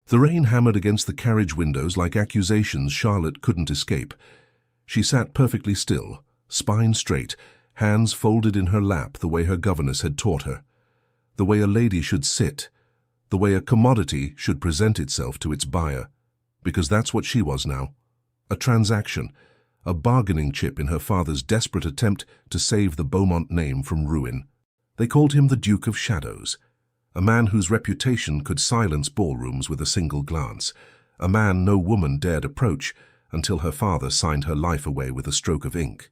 The rain hammered against the carriage windows like accusations Charlotte couldn't escape. She sat perfectly still, spine straight, hands folded in her lap the way her governess had taught her. The way a lady should sit, the way a commodity should present itself to its buyer. Because that's what she was now. A transaction, a bargaining chip in her father's desperate attempt to save the Beaumont name from ruin. They called him the Duke of Shadows, a man whose reputation could silence ballrooms with a single glance, a man no woman dared approach until her father signed her life away with a stroke of ink.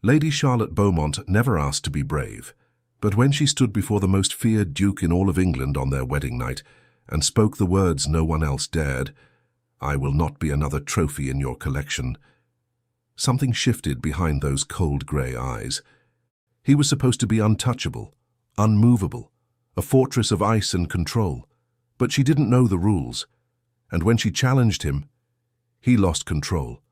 Lady Charlotte Beaumont never asked to be brave, but when she stood before the most feared duke in all of England on their wedding night and spoke the words no one else dared, "I will not be another trophy in your collection," something shifted behind those cold grey eyes. He was supposed to be untouchable, unmovable, a fortress of ice and control, but she didn't know the rules, and when she challenged him, he lost control.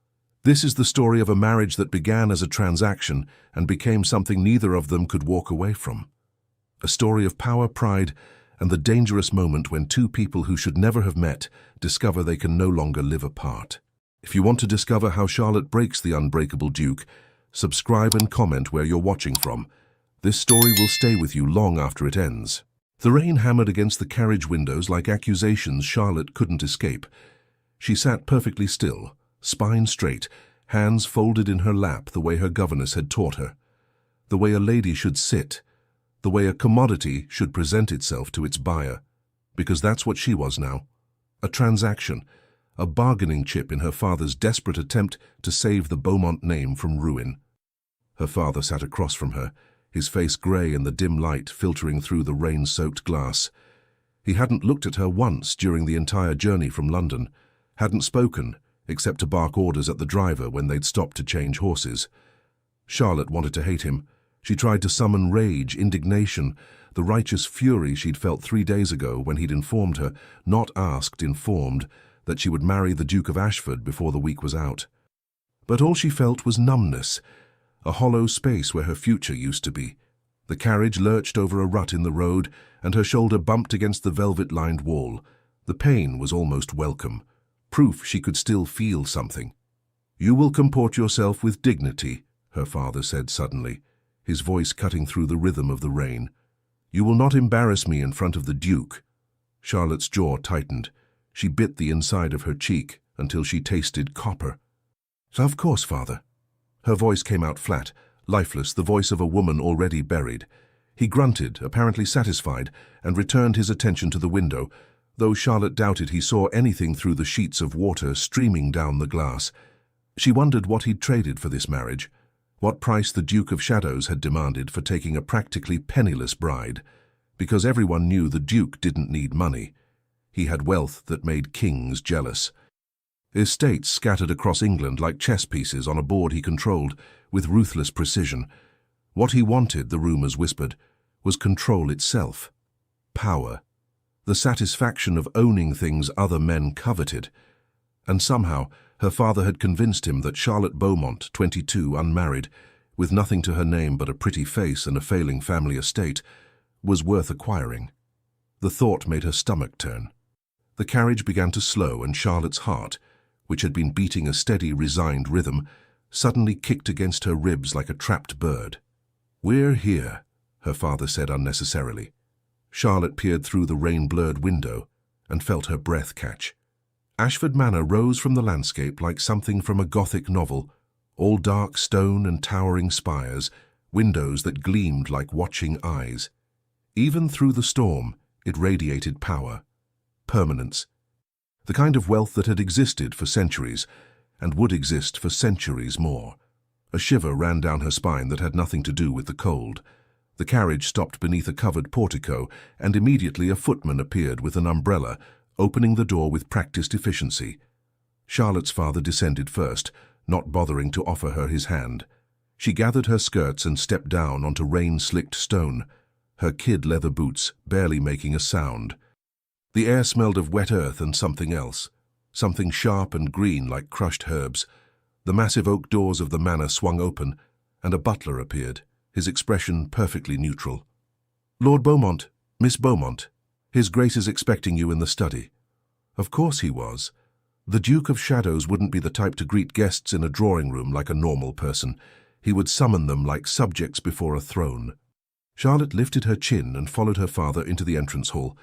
This is the story of a marriage that began as a transaction and became something neither of them could walk away from. A story of power, pride, and the dangerous moment when two people who should never have met discover they can no longer live apart. If you want to discover how Charlotte breaks the unbreakable Duke, subscribe and comment where you're watching from. This story will stay with you long after it ends. The rain hammered against the carriage windows like accusations Charlotte couldn't escape. She sat perfectly still, spine straight, hands folded in her lap the way her governess had taught her. The way a lady should sit, the way a commodity should present itself to its buyer. Because that's what she was now. A transaction, a bargaining chip in her father's desperate attempt to save the Beaumont name from ruin. Her father sat across from her, his face grey in the dim light filtering through the rain-soaked glass. He hadn't looked at her once during the entire journey from London, hadn't spoken, except to bark orders at the driver when they'd stopped to change horses. Charlotte wanted to hate him. She tried to summon rage, indignation, the righteous fury she'd felt 3 days ago when he'd informed her, not asked, informed, that she would marry the Duke of Ashford before the week was out. But all she felt was numbness, a hollow space where her future used to be. The carriage lurched over a rut in the road, and her shoulder bumped against the velvet-lined wall. The pain was almost welcome, proof she could still feel something. "You will comport yourself with dignity," her father said suddenly, his voice cutting through the rhythm of the rain. "You will not embarrass me in front of the Duke." Charlotte's jaw tightened. She bit the inside of her cheek until she tasted copper. "Of course, father." Her voice came out flat, lifeless, the voice of a woman already buried. He grunted, apparently satisfied, and returned his attention to the window, though Charlotte doubted he saw anything through the sheets of water streaming down the glass. She wondered what he'd traded for this marriage, what price the Duke of Shadows had demanded for taking a practically penniless bride, because everyone knew the Duke didn't need money. He had wealth that made kings jealous. Estates scattered across England like chess pieces on a board he controlled with ruthless precision. What he wanted, the rumours whispered, was control itself. Power. The satisfaction of owning things other men coveted. And somehow, her father had convinced him that Charlotte Beaumont, 22, unmarried, with nothing to her name but a pretty face and a failing family estate, was worth acquiring. The thought made her stomach turn. The carriage began to slow, and Charlotte's heart, which had been beating a steady, resigned rhythm, suddenly kicked against her ribs like a trapped bird. "We're here," her father said unnecessarily. Charlotte peered through the rain-blurred window and felt her breath catch. Ashford Manor rose from the landscape like something from a Gothic novel, all dark stone and towering spires, windows that gleamed like watching eyes. Even through the storm, it radiated power, permanence, the kind of wealth that had existed for centuries and would exist for centuries more. A shiver ran down her spine that had nothing to do with the cold. The carriage stopped beneath a covered portico, and immediately a footman appeared with an umbrella, opening the door with practiced efficiency. Charlotte's father descended first, not bothering to offer her his hand. She gathered her skirts and stepped down onto rain-slicked stone, her kid leather boots barely making a sound. The air smelled of wet earth and something else, something sharp and green like crushed herbs. The massive oak doors of the manor swung open, and a butler appeared, his expression perfectly neutral. "Lord Beaumont, Miss Beaumont, His Grace is expecting you in the study." Of course he was. The Duke of Shadows wouldn't be the type to greet guests in a drawing room like a normal person. He would summon them like subjects before a throne. Charlotte lifted her chin and followed her father into the entrance hall.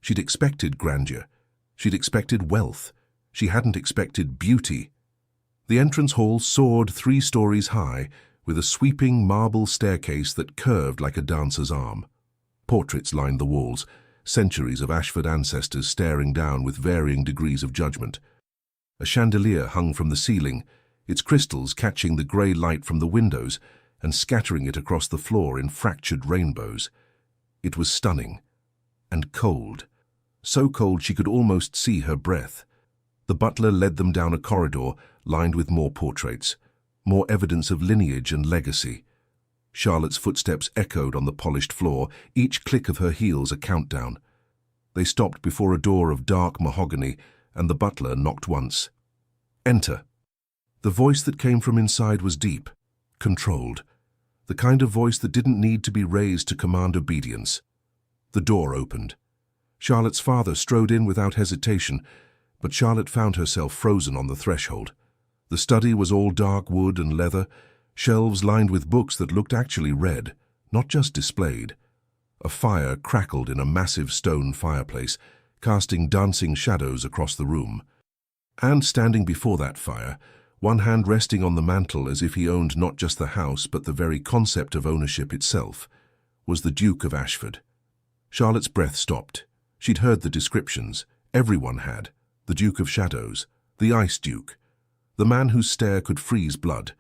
She'd expected grandeur. She'd expected wealth. She hadn't expected beauty. The entrance hall soared 3 stories high, with a sweeping marble staircase that curved like a dancer's arm. Portraits lined the walls, centuries of Ashford ancestors staring down with varying degrees of judgment. A chandelier hung from the ceiling, its crystals catching the grey light from the windows and scattering it across the floor in fractured rainbows. It was stunning and cold, so cold she could almost see her breath. The butler led them down a corridor lined with more portraits, more evidence of lineage and legacy. Charlotte's footsteps echoed on the polished floor, each click of her heels a countdown. They stopped before a door of dark mahogany, and the butler knocked once. "Enter." The voice that came from inside was deep, controlled, the kind of voice that didn't need to be raised to command obedience. The door opened. Charlotte's father strode in without hesitation, but Charlotte found herself frozen on the threshold. The study was all dark wood and leather, shelves lined with books that looked actually read, not just displayed. A fire crackled in a massive stone fireplace, casting dancing shadows across the room. And standing before that fire, one hand resting on the mantel as if he owned not just the house but the very concept of ownership itself, was the Duke of Ashford. Charlotte's breath stopped. She'd heard the descriptions. Everyone had. The Duke of Shadows, the Ice Duke, the man whose stare could freeze blood.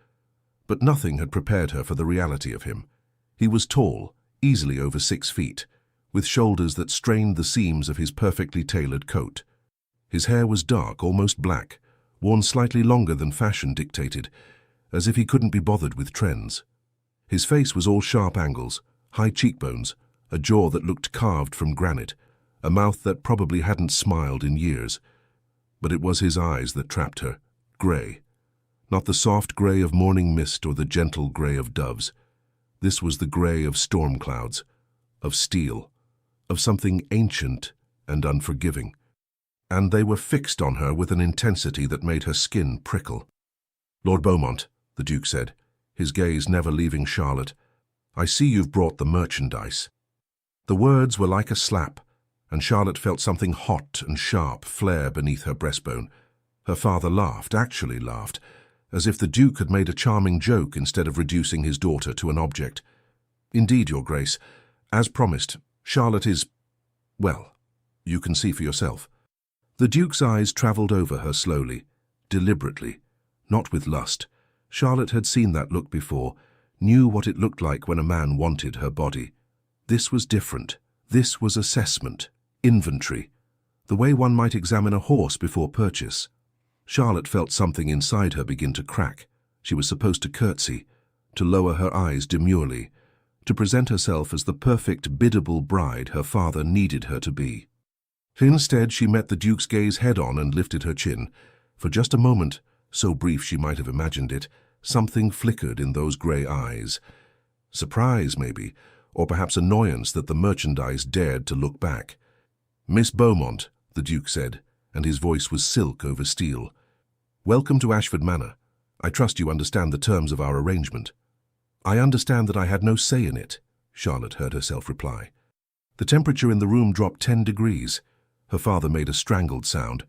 But nothing had prepared her for the reality of him. He was tall, easily over 6 feet, with shoulders that strained the seams of his perfectly tailored coat. His hair was dark, almost black, worn slightly longer than fashion dictated, as if he couldn't be bothered with trends. His face was all sharp angles, high cheekbones, a jaw that looked carved from granite, a mouth that probably hadn't smiled in years. But it was his eyes that trapped her, grey. Not the soft grey of morning mist or the gentle grey of doves. This was the grey of storm clouds, of steel, of something ancient and unforgiving. And they were fixed on her with an intensity that made her skin prickle. "Lord Beaumont," the Duke said, his gaze never leaving Charlotte, "I see you've brought the merchandise." The words were like a slap, and Charlotte felt something hot and sharp flare beneath her breastbone. Her father laughed, actually laughed, as if the Duke had made a charming joke instead of reducing his daughter to an object. "Indeed, Your Grace. As promised, Charlotte is, well, you can see for yourself." The Duke's eyes travelled over her slowly, deliberately, not with lust. Charlotte had seen that look before, knew what it looked like when a man wanted her body. This was different. This was assessment, inventory, the way one might examine a horse before purchase. Charlotte felt something inside her begin to crack. She was supposed to curtsy, to lower her eyes demurely, to present herself as the perfect, biddable bride her father needed her to be. Instead, she met the Duke's gaze head-on and lifted her chin. For just a moment, so brief she might have imagined it, something flickered in those grey eyes. Surprise, maybe, or perhaps annoyance that the merchandise dared to look back. "Miss Beaumont," the Duke said, and his voice was silk over steel. "Welcome to Ashford Manor. I trust you understand the terms of our arrangement." "I understand that I had no say in it," Charlotte heard herself reply. The temperature in the room dropped 10 degrees. Her father made a strangled sound.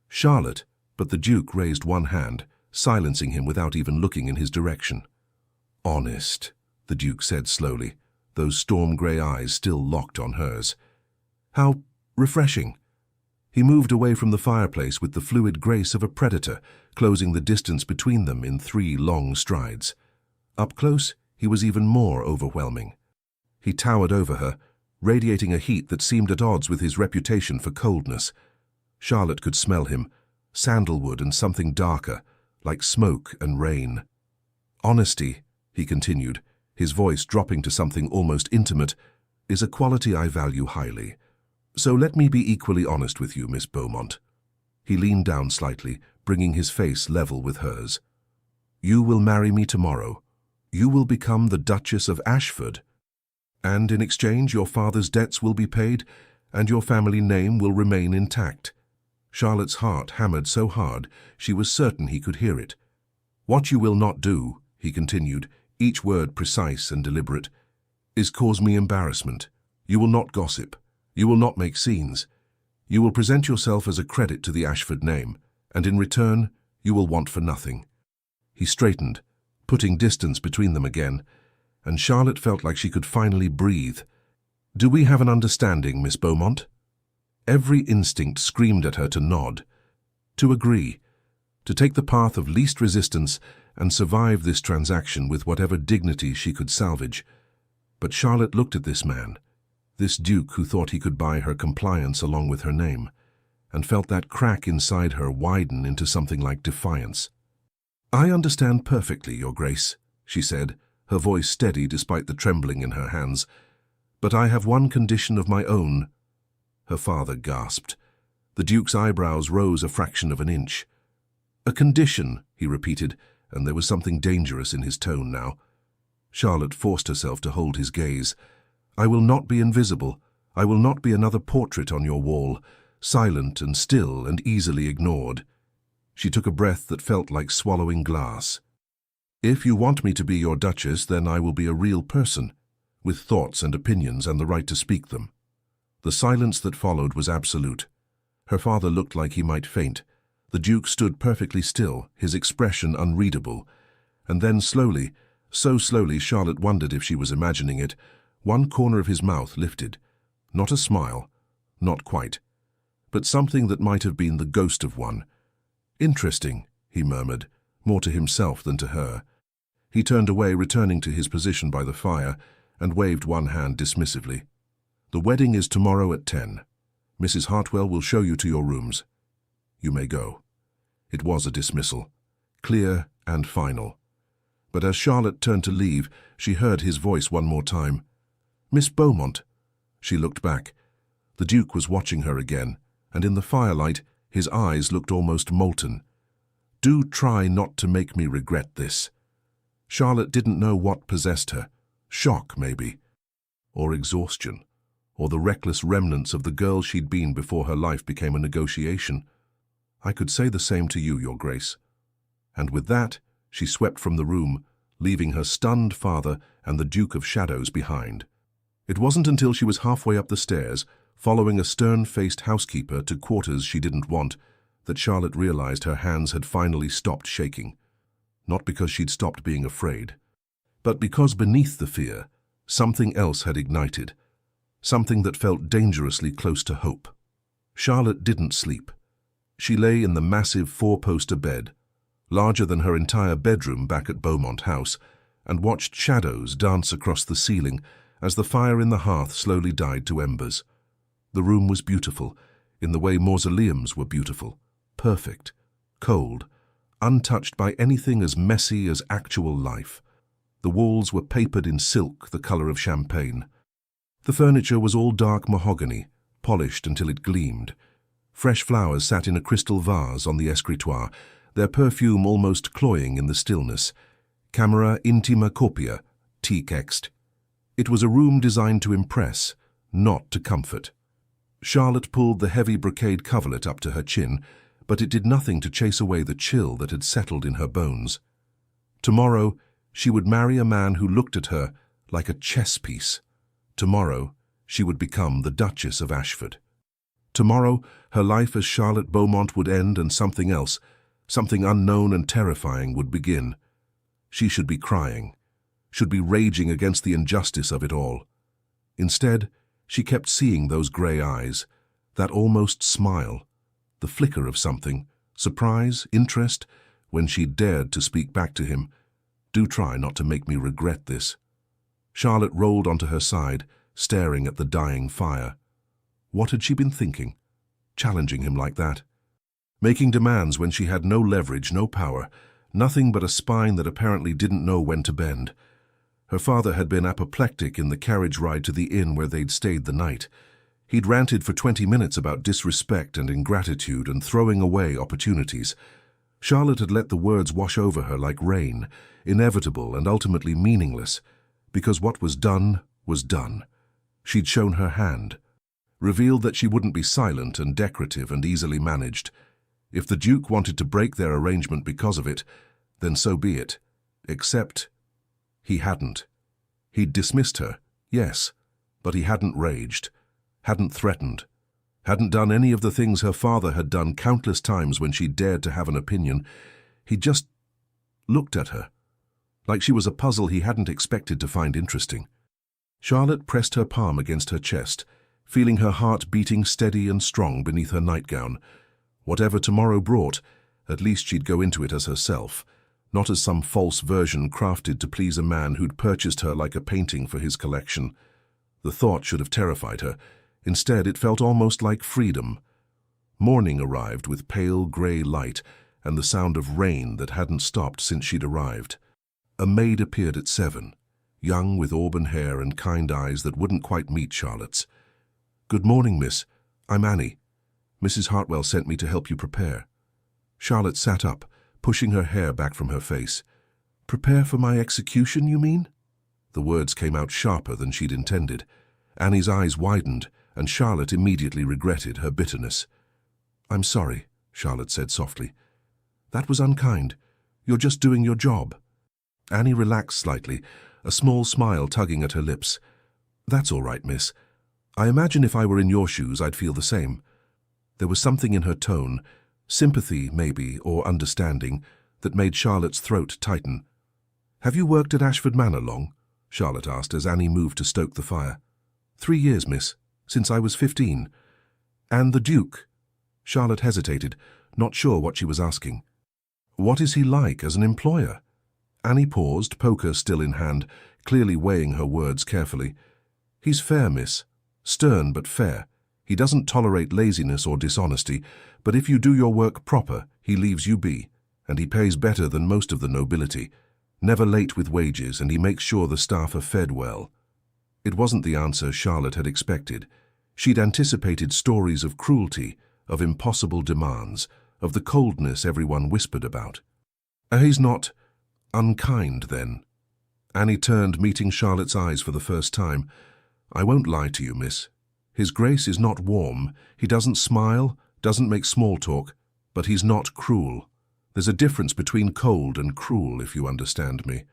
"Charlotte," but the Duke raised one hand, silencing him without even looking in his direction. "Honest," the Duke said slowly, those storm-grey eyes still locked on hers. "How refreshing." He moved away from the fireplace with the fluid grace of a predator, closing the distance between them in 3 long strides. Up close, he was even more overwhelming. He towered over her, radiating a heat that seemed at odds with his reputation for coldness. Charlotte could smell him, sandalwood and something darker, like smoke and rain. "Honesty," he continued, his voice dropping to something almost intimate, "is a quality I value highly. So let me be equally honest with you, Miss Beaumont." He leaned down slightly, bringing his face level with hers. "You will marry me tomorrow. You will become the Duchess of Ashford. And in exchange, your father's debts will be paid, and your family name will remain intact. Charlotte's heart hammered so hard she was certain he could hear it. "What you will not do," he continued, each word precise and deliberate, "is cause me embarrassment. You will not gossip. You will not make scenes. You will present yourself as a credit to the Ashford name, and in return, you will want for nothing." He straightened, putting distance between them again, and Charlotte felt like she could finally breathe. "Do we have an understanding, Miss Beaumont?" Every instinct screamed at her to nod, to agree, to take the path of least resistance and survive this transaction with whatever dignity she could salvage. But Charlotte looked at this man, this duke who thought he could buy her compliance along with her name, and felt that crack inside her widen into something like defiance. "I understand perfectly, Your Grace," she said, her voice steady despite the trembling in her hands. "But I have one condition of my own." Her father gasped. The Duke's eyebrows rose a fraction of an inch. "A condition," he repeated, and there was something dangerous in his tone now. Charlotte forced herself to hold his gaze. "I will not be invisible. I will not be another portrait on your wall, silent and still and easily ignored." She took a breath that felt like swallowing glass. "If you want me to be your Duchess, then I will be a real person, with thoughts and opinions and the right to speak them." The silence that followed was absolute. Her father looked like he might faint. The Duke stood perfectly still, his expression unreadable. And then slowly, so slowly Charlotte wondered if she was imagining it, one corner of his mouth lifted. Not a smile, not quite, but something that might have been the ghost of one. "Interesting," he murmured, more to himself than to her. He turned away, returning to his position by the fire, and waved one hand dismissively. "The wedding is tomorrow at 10. Mrs. Hartwell will show you to your rooms. You may go." It was a dismissal, clear and final. But as Charlotte turned to leave, she heard his voice one more time. "Miss Beaumont." She looked back. The Duke was watching her again, and in the firelight, his eyes looked almost molten. "Do try not to make me regret this." Charlotte didn't know what possessed her. Shock, maybe. Or exhaustion. Or the reckless remnants of the girl she'd been before her life became a negotiation. "I could say the same to you, Your Grace." And with that, she swept from the room, leaving her stunned father and the Duke of Shadows behind. It wasn't until she was halfway up the stairs, following a stern-faced housekeeper to quarters she didn't want, that Charlotte realized her hands had finally stopped shaking. Not because she'd stopped being afraid, but because beneath the fear, something else had ignited. Something that felt dangerously close to hope. Charlotte didn't sleep. She lay in the massive four-poster bed, larger than her entire bedroom back at Beaumont House, and watched shadows dance across the ceiling as the fire in the hearth slowly died to embers. The room was beautiful, in the way mausoleums were beautiful, perfect, cold, untouched by anything as messy as actual life. The walls were papered in silk the color of champagne. The furniture was all dark mahogany, polished until it gleamed. Fresh flowers sat in a crystal vase on the escritoire, their perfume almost cloying in the stillness. Camera intima copia, T-Kext. It was a room designed to impress, not to comfort. Charlotte pulled the heavy brocade coverlet up to her chin, but it did nothing to chase away the chill that had settled in her bones. Tomorrow, she would marry a man who looked at her like a chess piece. Tomorrow, she would become the Duchess of Ashford. Tomorrow, her life as Charlotte Beaumont would end and something else, something unknown and terrifying, would begin. She should be crying, should be raging against the injustice of it all. Instead, she kept seeing those grey eyes, that almost smile, the flicker of something, surprise, interest, when she dared to speak back to him. "Do try not to make me regret this." Charlotte rolled onto her side, staring at the dying fire. What had she been thinking? Challenging him like that? Making demands when she had no leverage, no power, nothing but a spine that apparently didn't know when to bend. Her father had been apoplectic in the carriage ride to the inn where they'd stayed the night. He'd ranted for 20 minutes about disrespect and ingratitude and throwing away opportunities. Charlotte had let the words wash over her like rain, inevitable and ultimately meaningless, because what was done was done. She'd shown her hand. revealed that she wouldn't be silent and decorative and easily managed. If the Duke wanted to break their arrangement because of it, then so be it. Except he hadn't. He'd dismissed her, yes, but he hadn't raged, hadn't threatened, hadn't done any of the things her father had done countless times when she dared to have an opinion. He just looked at her, like she was a puzzle he hadn't expected to find interesting. Charlotte pressed her palm against her chest, feeling her heart beating steady and strong beneath her nightgown. Whatever tomorrow brought, at least she'd go into it as herself, not as some false version crafted to please a man who'd purchased her like a painting for his collection. The thought should have terrified her. Instead, it felt almost like freedom. Morning arrived with pale grey light and the sound of rain that hadn't stopped since she'd arrived. A maid appeared at 7, young with auburn hair and kind eyes that wouldn't quite meet Charlotte's. "Good morning, miss. I'm Annie. Mrs. Hartwell sent me to help you prepare." Charlotte sat up, pushing her hair back from her face. "Prepare for my execution, you mean?" The words came out sharper than she'd intended. Annie's eyes widened, and Charlotte immediately regretted her bitterness. "I'm sorry," Charlotte said softly. "That was unkind. You're just doing your job." Annie relaxed slightly, a small smile tugging at her lips. "That's all right, miss. I imagine if I were in your shoes, I'd feel the same." There was something in her tone, sympathy maybe, or understanding, that made Charlotte's throat tighten. "Have you worked at Ashford Manor long?" Charlotte asked as Annie moved to stoke the fire. 3 years, miss, since I was 15. "And the Duke?" Charlotte hesitated, not sure what she was asking. "What is he like as an employer?" Annie paused, poker still in hand, clearly weighing her words carefully. "He's fair, miss. Stern but fair. He doesn't tolerate laziness or dishonesty, but if you do your work proper, he leaves you be, and he pays better than most of the nobility. Never late with wages, and he makes sure the staff are fed well." It wasn't the answer Charlotte had expected. She'd anticipated stories of cruelty, of impossible demands, of the coldness everyone whispered about. "He's not unkind, then?" Annie turned, meeting Charlotte's eyes for the first time. "I won't lie to you, miss. His Grace is not warm. He doesn't smile, doesn't make small talk, but he's not cruel. There's a difference between cold and cruel, if you understand me."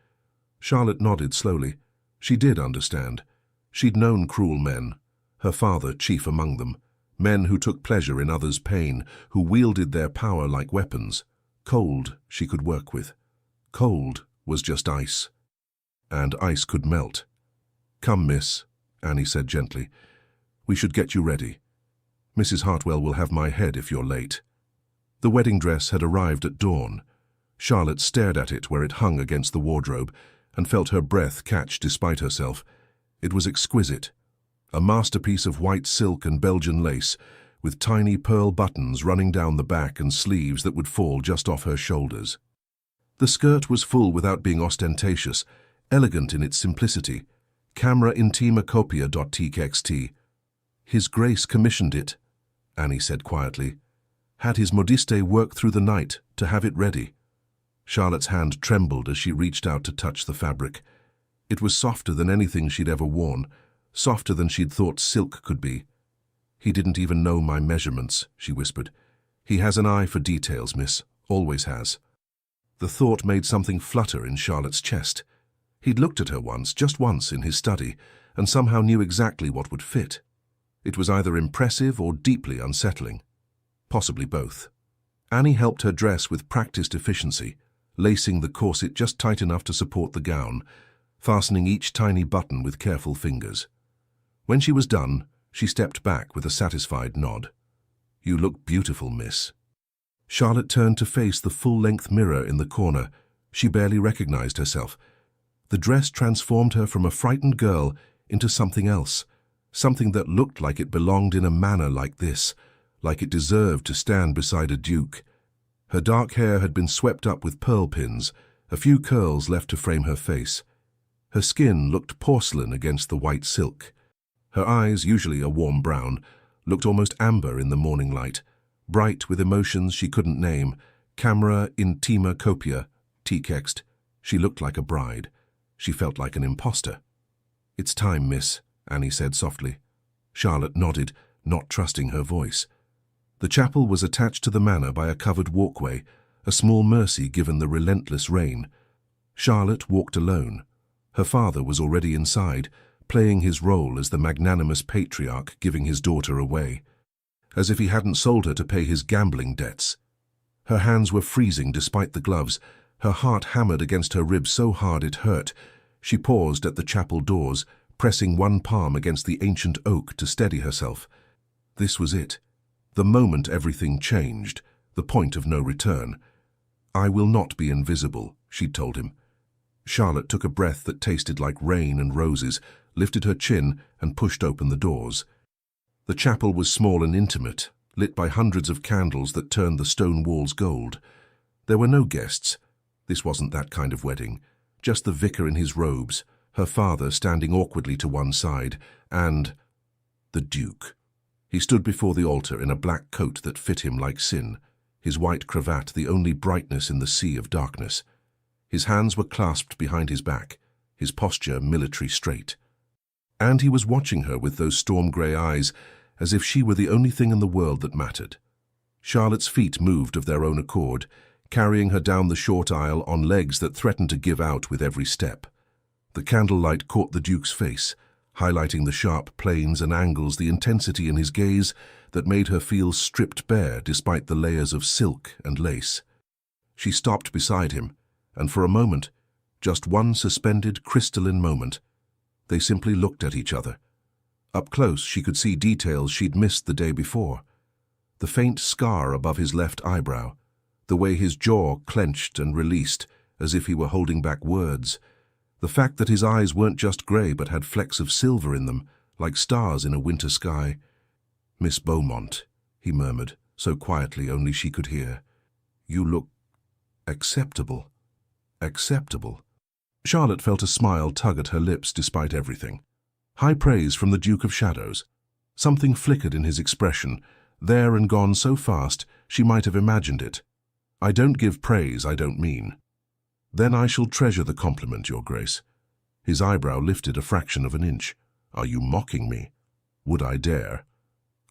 Charlotte nodded slowly. She did understand. She'd known cruel men, her father chief among them, men who took pleasure in others' pain, who wielded their power like weapons. Cold she could work with. Cold was just ice. And ice could melt. "Come, miss," Annie said gently. "We should get you ready. Mrs. Hartwell will have my head if you're late." The wedding dress had arrived at dawn. Charlotte stared at it where it hung against the wardrobe and felt her breath catch despite herself. It was exquisite, a masterpiece of white silk and Belgian lace, with tiny pearl buttons running down the back and sleeves that would fall just off her shoulders. The skirt was full without being ostentatious, elegant in its simplicity. Camera intima copia.txt. "His Grace commissioned it," Annie said quietly. "Had his modiste work through the night to have it ready." Charlotte's hand trembled as she reached out to touch the fabric. It was softer than anything she'd ever worn, softer than she'd thought silk could be. "He didn't even know my measurements," she whispered. "He has an eye for details, miss, always has." The thought made something flutter in Charlotte's chest. He'd looked at her once, just once, in his study, and somehow knew exactly what would fit. It was either impressive or deeply unsettling. Possibly both. Annie helped her dress with practiced efficiency, lacing the corset just tight enough to support the gown, fastening each tiny button with careful fingers. When she was done, she stepped back with a satisfied nod. "You look beautiful, miss." Charlotte turned to face the full-length mirror in the corner. She barely recognized herself. The dress transformed her from a frightened girl into something else, something that looked like it belonged in a manor like this, like it deserved to stand beside a duke. Her dark hair had been swept up with pearl pins, a few curls left to frame her face. Her skin looked porcelain against the white silk. Her eyes, usually a warm brown, looked almost amber in the morning light, bright with emotions she couldn't name. Camera intima copia, txt. She looked like a bride. She felt like an imposter. "It's time, miss," Annie said softly. Charlotte nodded, not trusting her voice. The chapel was attached to the manor by a covered walkway, a small mercy given the relentless rain. Charlotte walked alone. Her father was already inside, playing his role as the magnanimous patriarch giving his daughter away, as if he hadn't sold her to pay his gambling debts. Her hands were freezing despite the gloves, her heart hammered against her ribs so hard it hurt. She paused at the chapel doors, pressing one palm against the ancient oak to steady herself. This was it. The moment everything changed, the point of no return. "I will not be invisible," she'd told him. Charlotte took a breath that tasted like rain and roses, lifted her chin and pushed open the doors. The chapel was small and intimate, lit by hundreds of candles that turned the stone walls gold. There were no guests. This wasn't that kind of wedding. Just the vicar in his robes, her father standing awkwardly to one side, and the Duke. He stood before the altar in a black coat that fit him like sin, his white cravat the only brightness in the sea of darkness. His hands were clasped behind his back, his posture military straight. And he was watching her with those storm-grey eyes, as if she were the only thing in the world that mattered. Charlotte's feet moved of their own accord, carrying her down the short aisle on legs that threatened to give out with every step. The candlelight caught the Duke's face, highlighting the sharp planes and angles, the intensity in his gaze that made her feel stripped bare despite the layers of silk and lace. She stopped beside him, and for a moment, just one suspended, crystalline moment, they simply looked at each other. Up close, she could see details she'd missed the day before. The faint scar above his left eyebrow, the way his jaw clenched and released as if he were holding back words, the fact that his eyes weren't just grey but had flecks of silver in them, like stars in a winter sky. "Miss Beaumont," he murmured, so quietly only she could hear. "You look acceptable." Acceptable. Charlotte felt a smile tug at her lips despite everything. High praise from the Duke of Shadows. Something flickered in his expression, there and gone so fast she might have imagined it. "I don't give praise I don't mean." "Then I shall treasure the compliment, Your Grace." His eyebrow lifted a fraction of an inch. "Are you mocking me?" "Would I dare?"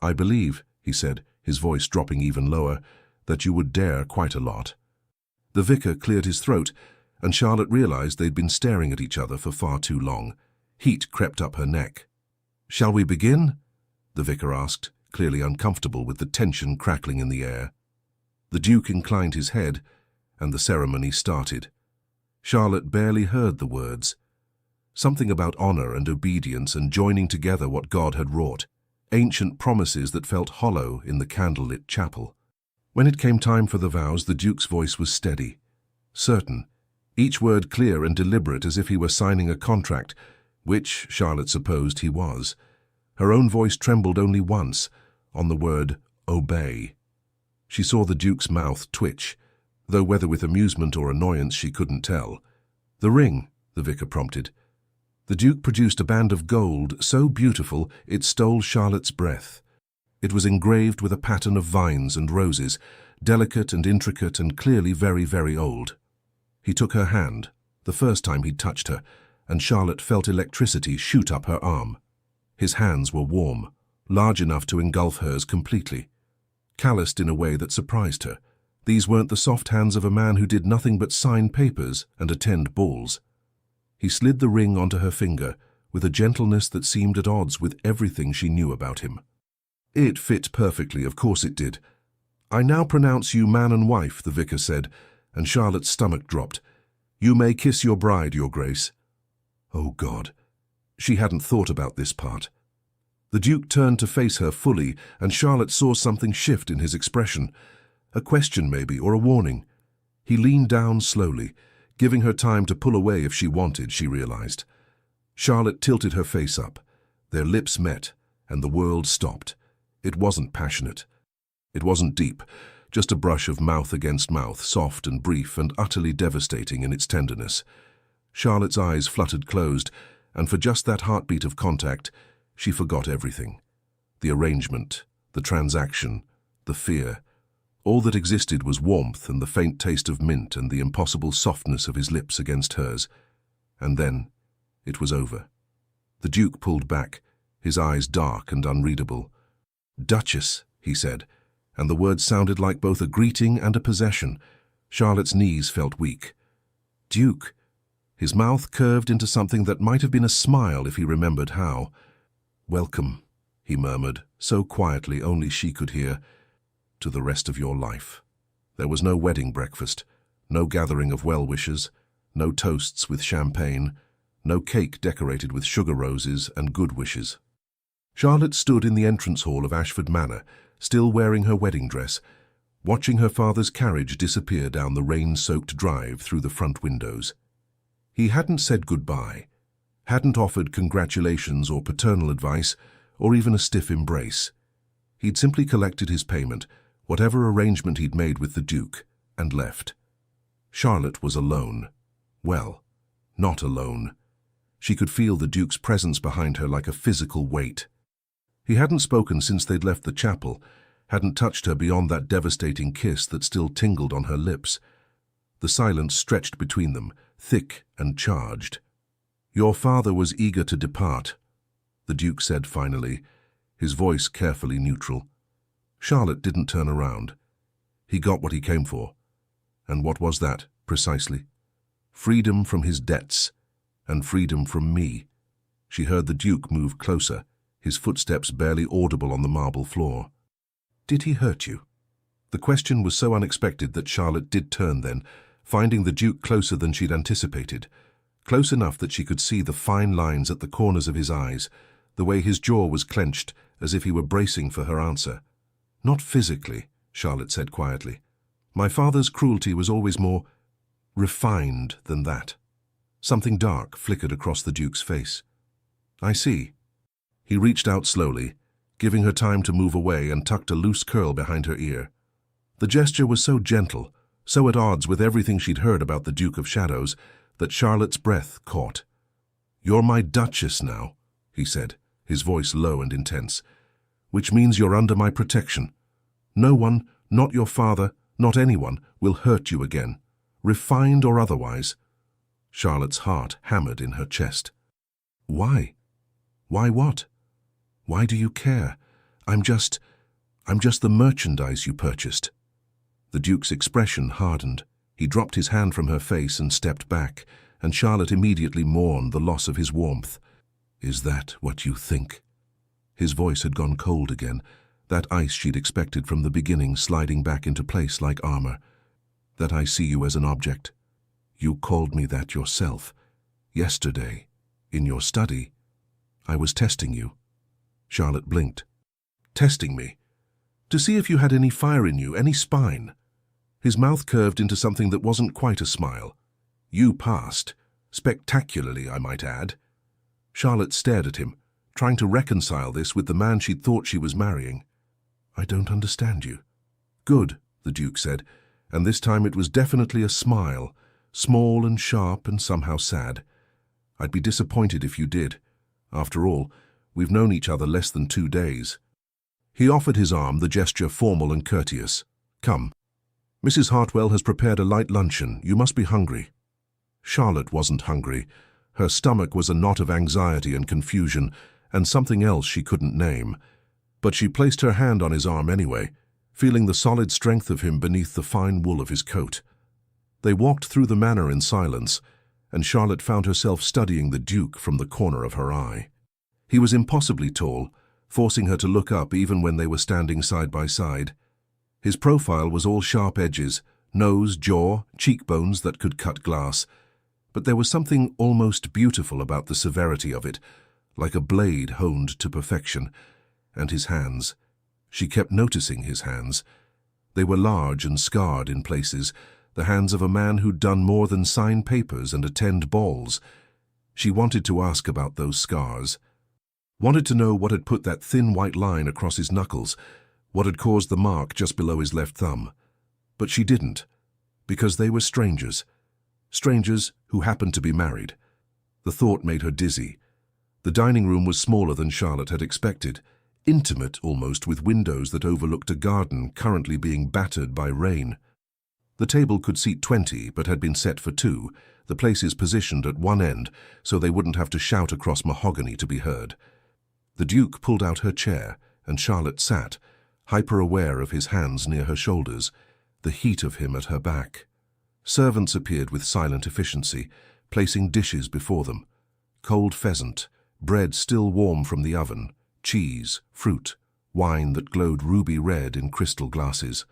"I believe," he said, his voice dropping even lower, "that you would dare quite a lot." The vicar cleared his throat, and Charlotte realized they'd been staring at each other for far too long. Heat crept up her neck. "Shall we begin?" the vicar asked, clearly uncomfortable with the tension crackling in the air. The Duke inclined his head, and the ceremony started. Charlotte barely heard the words. Something about honor and obedience and joining together what God had wrought. Ancient promises that felt hollow in the candlelit chapel. When it came time for the vows, the Duke's voice was steady, certain, each word clear and deliberate as if he were signing a contract, which, Charlotte supposed, he was. Her own voice trembled only once, on the word obey. She saw the Duke's mouth twitch, though whether with amusement or annoyance she couldn't tell. "The ring," the vicar prompted. The Duke produced a band of gold so beautiful it stole Charlotte's breath. It was engraved with a pattern of vines and roses, delicate and intricate and clearly very, very old. He took her hand, the first time he'd touched her, and Charlotte felt electricity shoot up her arm. His hands were warm, large enough to engulf hers completely. Calloused in a way that surprised her. These weren't the soft hands of a man who did nothing but sign papers and attend balls. He slid the ring onto her finger with a gentleness that seemed at odds with everything she knew about him. It fit perfectly, of course it did. "I now pronounce you man and wife," the vicar said, and Charlotte's stomach dropped. "You may kiss your bride, Your Grace." Oh God, she hadn't thought about this part. The Duke turned to face her fully, and Charlotte saw something shift in his expression. A question maybe, or a warning. He leaned down slowly, giving her time to pull away if she wanted, she realized. Charlotte tilted her face up. Their lips met, and the world stopped. It wasn't passionate. It wasn't deep, just a brush of mouth against mouth, soft and brief and utterly devastating in its tenderness. Charlotte's eyes fluttered closed, and for just that heartbeat of contact, she forgot everything. The arrangement, the transaction, the fear. All that existed was warmth and the faint taste of mint and the impossible softness of his lips against hers. And then, it was over. The Duke pulled back, his eyes dark and unreadable. "Duchess," he said, and the words sounded like both a greeting and a possession. Charlotte's knees felt weak. "Duke." His mouth curved into something that might have been a smile if he remembered how. "Welcome," he murmured, so quietly only she could hear, "to the rest of your life." There was no wedding breakfast, no gathering of well-wishers, no toasts with champagne, no cake decorated with sugar roses and good wishes. Charlotte stood in the entrance hall of Ashford Manor, still wearing her wedding dress, watching her father's carriage disappear down the rain-soaked drive through the front windows. He hadn't said goodbye, hadn't offered congratulations or paternal advice, or even a stiff embrace. He'd simply collected his payment, whatever arrangement he'd made with the Duke, and left. Charlotte was alone. Well, not alone. She could feel the Duke's presence behind her like a physical weight. He hadn't spoken since they'd left the chapel, hadn't touched her beyond that devastating kiss that still tingled on her lips. The silence stretched between them, thick and charged. "Your father was eager to depart," the Duke said finally, his voice carefully neutral. Charlotte didn't turn around. He got what he came for. And what was that, precisely? Freedom from his debts, and freedom from me. She heard the Duke move closer, his footsteps barely audible on the marble floor. "Did he hurt you?" The question was so unexpected that Charlotte did turn then, finding the Duke closer than she'd anticipated, close enough that she could see the fine lines at the corners of his eyes, the way his jaw was clenched as if he were bracing for her answer. "Not physically," Charlotte said quietly. "My father's cruelty was always more refined than that." Something dark flickered across the Duke's face. "I see." He reached out slowly, giving her time to move away, and tucked a loose curl behind her ear. The gesture was so gentle, so at odds with everything she'd heard about the Duke of Shadows, that Charlotte's breath caught. "You're my Duchess now," he said, his voice low and intense, "which means you're under my protection. No one, not your father, not anyone, will hurt you again, refined or otherwise." Charlotte's heart hammered in her chest. "Why? Why what? Why do you care? I'm just the merchandise you purchased." The Duke's expression hardened. He dropped his hand from her face and stepped back, and Charlotte immediately mourned the loss of his warmth. "Is that what you think?" His voice had gone cold again, that ice she'd expected from the beginning sliding back into place like armor. "That I see you as an object? You called me that yourself. Yesterday, in your study. I was testing you." Charlotte blinked. "Testing me? To see if you had any fire in you, any spine?" His mouth curved into something that wasn't quite a smile. "You passed. Spectacularly, I might add." Charlotte stared at him, trying to reconcile this with the man she'd thought she was marrying. "I don't understand you." "Good," the Duke said, and this time it was definitely a smile, small and sharp and somehow sad. "I'd be disappointed if you did. After all, we've known each other less than 2 days." He offered his arm, the gesture formal and courteous. "Come. Mrs. Hartwell has prepared a light luncheon. You must be hungry." Charlotte wasn't hungry. Her stomach was a knot of anxiety and confusion, and something else she couldn't name. But she placed her hand on his arm anyway, feeling the solid strength of him beneath the fine wool of his coat. They walked through the manor in silence, and Charlotte found herself studying the Duke from the corner of her eye. He was impossibly tall, forcing her to look up even when they were standing side by side. His profile was all sharp edges, nose, jaw, cheekbones that could cut glass. But there was something almost beautiful about the severity of it, like a blade honed to perfection. And his hands. She kept noticing his hands. They were large and scarred in places, the hands of a man who'd done more than sign papers and attend balls. She wanted to ask about those scars. Wanted to know what had put that thin white line across his knuckles, what had caused the mark just below his left thumb. But she didn't, because they were strangers. Strangers who happened to be married. The thought made her dizzy. The dining room was smaller than Charlotte had expected, intimate almost, with windows that overlooked a garden currently being battered by rain. The table could seat 20, but had been set for 2, the places positioned at one end so they wouldn't have to shout across mahogany to be heard. The Duke pulled out her chair, and Charlotte sat, hyper-aware of his hands near her shoulders, the heat of him at her back. Servants appeared with silent efficiency, placing dishes before them. Cold pheasant, bread still warm from the oven, cheese, fruit, wine that glowed ruby red in crystal glasses.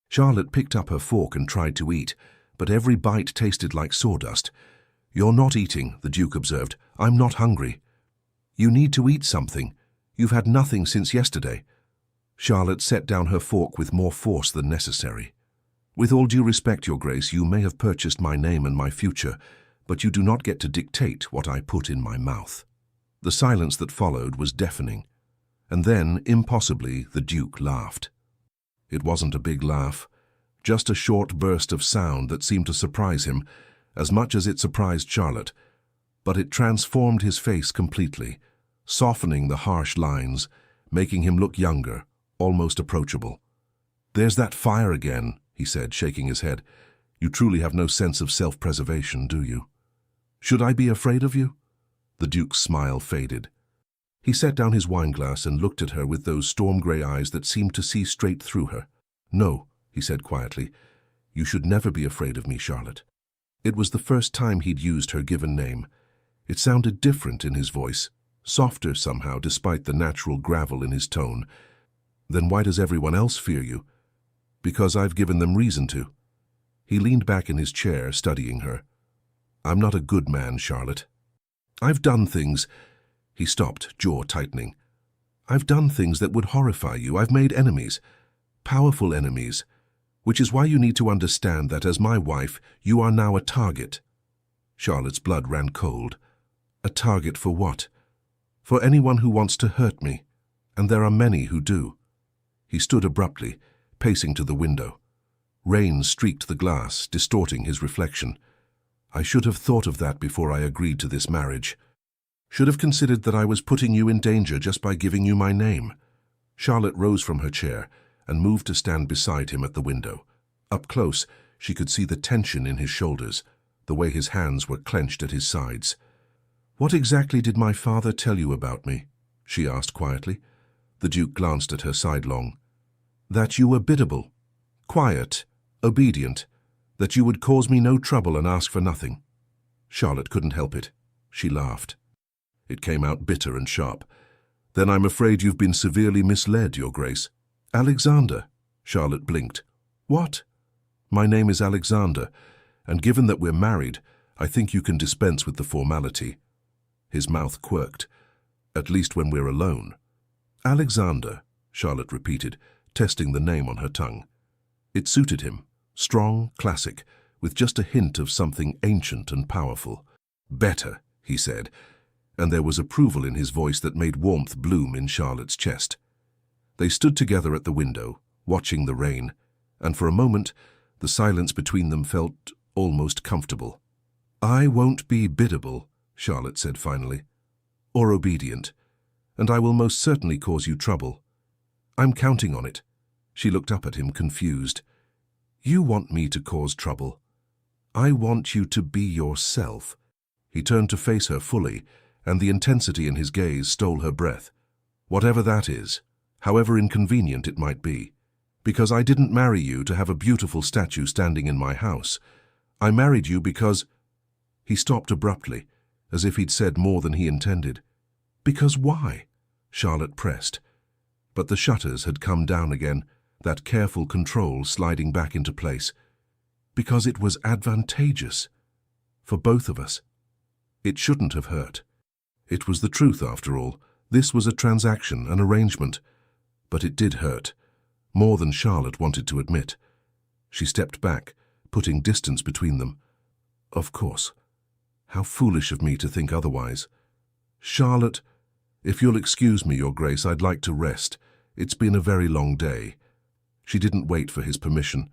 Charlotte picked up her fork and tried to eat, but every bite tasted like sawdust. "You're not eating," the Duke observed. "I'm not hungry." "You need to eat something. You've had nothing since yesterday." Charlotte set down her fork with more force than necessary. "With all due respect, Your Grace, you may have purchased my name and my future, but you do not get to dictate what I put in my mouth." The silence that followed was deafening. And then, impossibly, the Duke laughed. It wasn't a big laugh, just a short burst of sound that seemed to surprise him, as much as it surprised Charlotte. But it transformed his face completely, softening the harsh lines, making him look younger, almost approachable. "There's that fire again," he said, shaking his head. "You truly have no sense of self-preservation, do you? Should I be afraid of you?" The Duke's smile faded. He set down his wineglass and looked at her with those storm-grey eyes that seemed to see straight through her. "No," he said quietly. "You should never be afraid of me, Charlotte." It was the first time he'd used her given name. It sounded different in his voice, softer somehow despite the natural gravel in his tone. "Then why does everyone else fear you?" "Because I've given them reason to." He leaned back in his chair, studying her. "I'm not a good man, Charlotte. I've done things—" He stopped, jaw tightening. "I've done things that would horrify you. I've made enemies, powerful enemies, which is why you need to understand that as my wife, you are now a target." Charlotte's blood ran cold. "A target for what?" "For anyone who wants to hurt me, and there are many who do." He stood abruptly, pacing to the window. Rain streaked the glass, distorting his reflection. "I should have thought of that before I agreed to this marriage. Should have considered that I was putting you in danger just by giving you my name." Charlotte rose from her chair and moved to stand beside him at the window. Up close, she could see the tension in his shoulders, the way his hands were clenched at his sides. "What exactly did my father tell you about me?" she asked quietly. The Duke glanced at her sidelong. "That you were biddable, quiet, obedient, that you would cause me no trouble and ask for nothing." Charlotte couldn't help it. She laughed. It came out bitter and sharp. "Then I'm afraid you've been severely misled, Your Grace." "Alexander," Charlotte blinked. "What?" "My name is Alexander, and given that we're married, I think you can dispense with the formality." His mouth quirked. "At least when we're alone." "Alexander," Charlotte repeated, testing the name on her tongue. It suited him, strong, classic, with just a hint of something ancient and powerful. "Better," he said, and there was approval in his voice that made warmth bloom in Charlotte's chest. They stood together at the window, watching the rain, and for a moment the silence between them felt almost comfortable. "I won't be biddable," Charlotte said finally, "or obedient, and I will most certainly cause you trouble. I'm counting on it." She looked up at him, confused. "You want me to cause trouble? I want you to be yourself." He turned to face her fully, and the intensity in his gaze stole her breath. "Whatever that is, however inconvenient it might be. Because I didn't marry you to have a beautiful statue standing in my house. I married you because—" He stopped abruptly, as if he'd said more than he intended. "Because why?" Charlotte pressed. But the shutters had come down again, that careful control sliding back into place. "Because it was advantageous. For both of us. It shouldn't have hurt. It was the truth, after all. This was a transaction, an arrangement. But it did hurt. More than Charlotte wanted to admit. She stepped back, putting distance between them. "Of course. How foolish of me to think otherwise. Charlotte, if you'll excuse me, Your Grace, I'd like to rest. It's been a very long day." She didn't wait for his permission,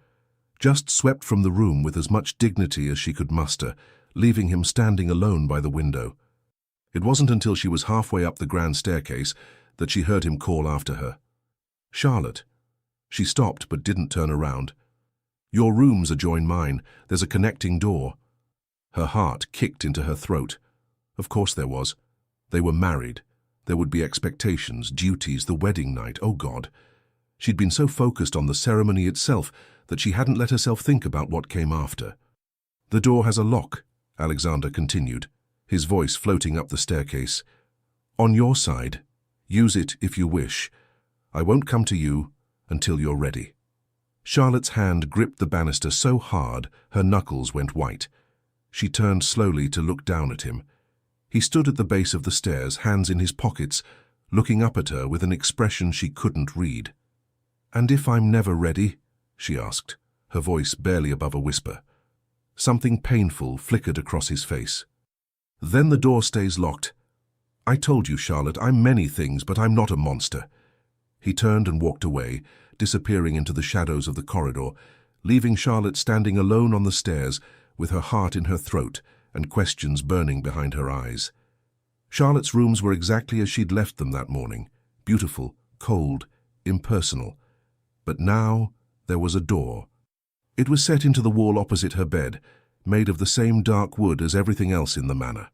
just swept from the room with as much dignity as she could muster, leaving him standing alone by the window. It wasn't until she was halfway up the grand staircase that she heard him call after her. "Charlotte." She stopped but didn't turn around. "Your rooms adjoin mine. There's a connecting door." Her heart kicked into her throat. Of course there was. They were married. There would be expectations, duties, the wedding night, oh God. She'd been so focused on the ceremony itself that she hadn't let herself think about what came after. "The door has a lock," Alexander continued, his voice floating up the staircase. "On your side. Use it if you wish. I won't come to you until you're ready." Charlotte's hand gripped the banister so hard her knuckles went white. She turned slowly to look down at him. He stood at the base of the stairs, hands in his pockets, looking up at her with an expression she couldn't read. "And if I'm never ready?" she asked, her voice barely above a whisper. Something painful flickered across his face. "Then the door stays locked. I told you, Charlotte, I'm many things, but I'm not a monster." He turned and walked away, disappearing into the shadows of the corridor, leaving Charlotte standing alone on the stairs with her heart in her throat and questions burning behind her eyes. Charlotte's rooms were exactly as she'd left them that morning, beautiful, cold, impersonal. But now there was a door. It was set into the wall opposite her bed, made of the same dark wood as everything else in the manor.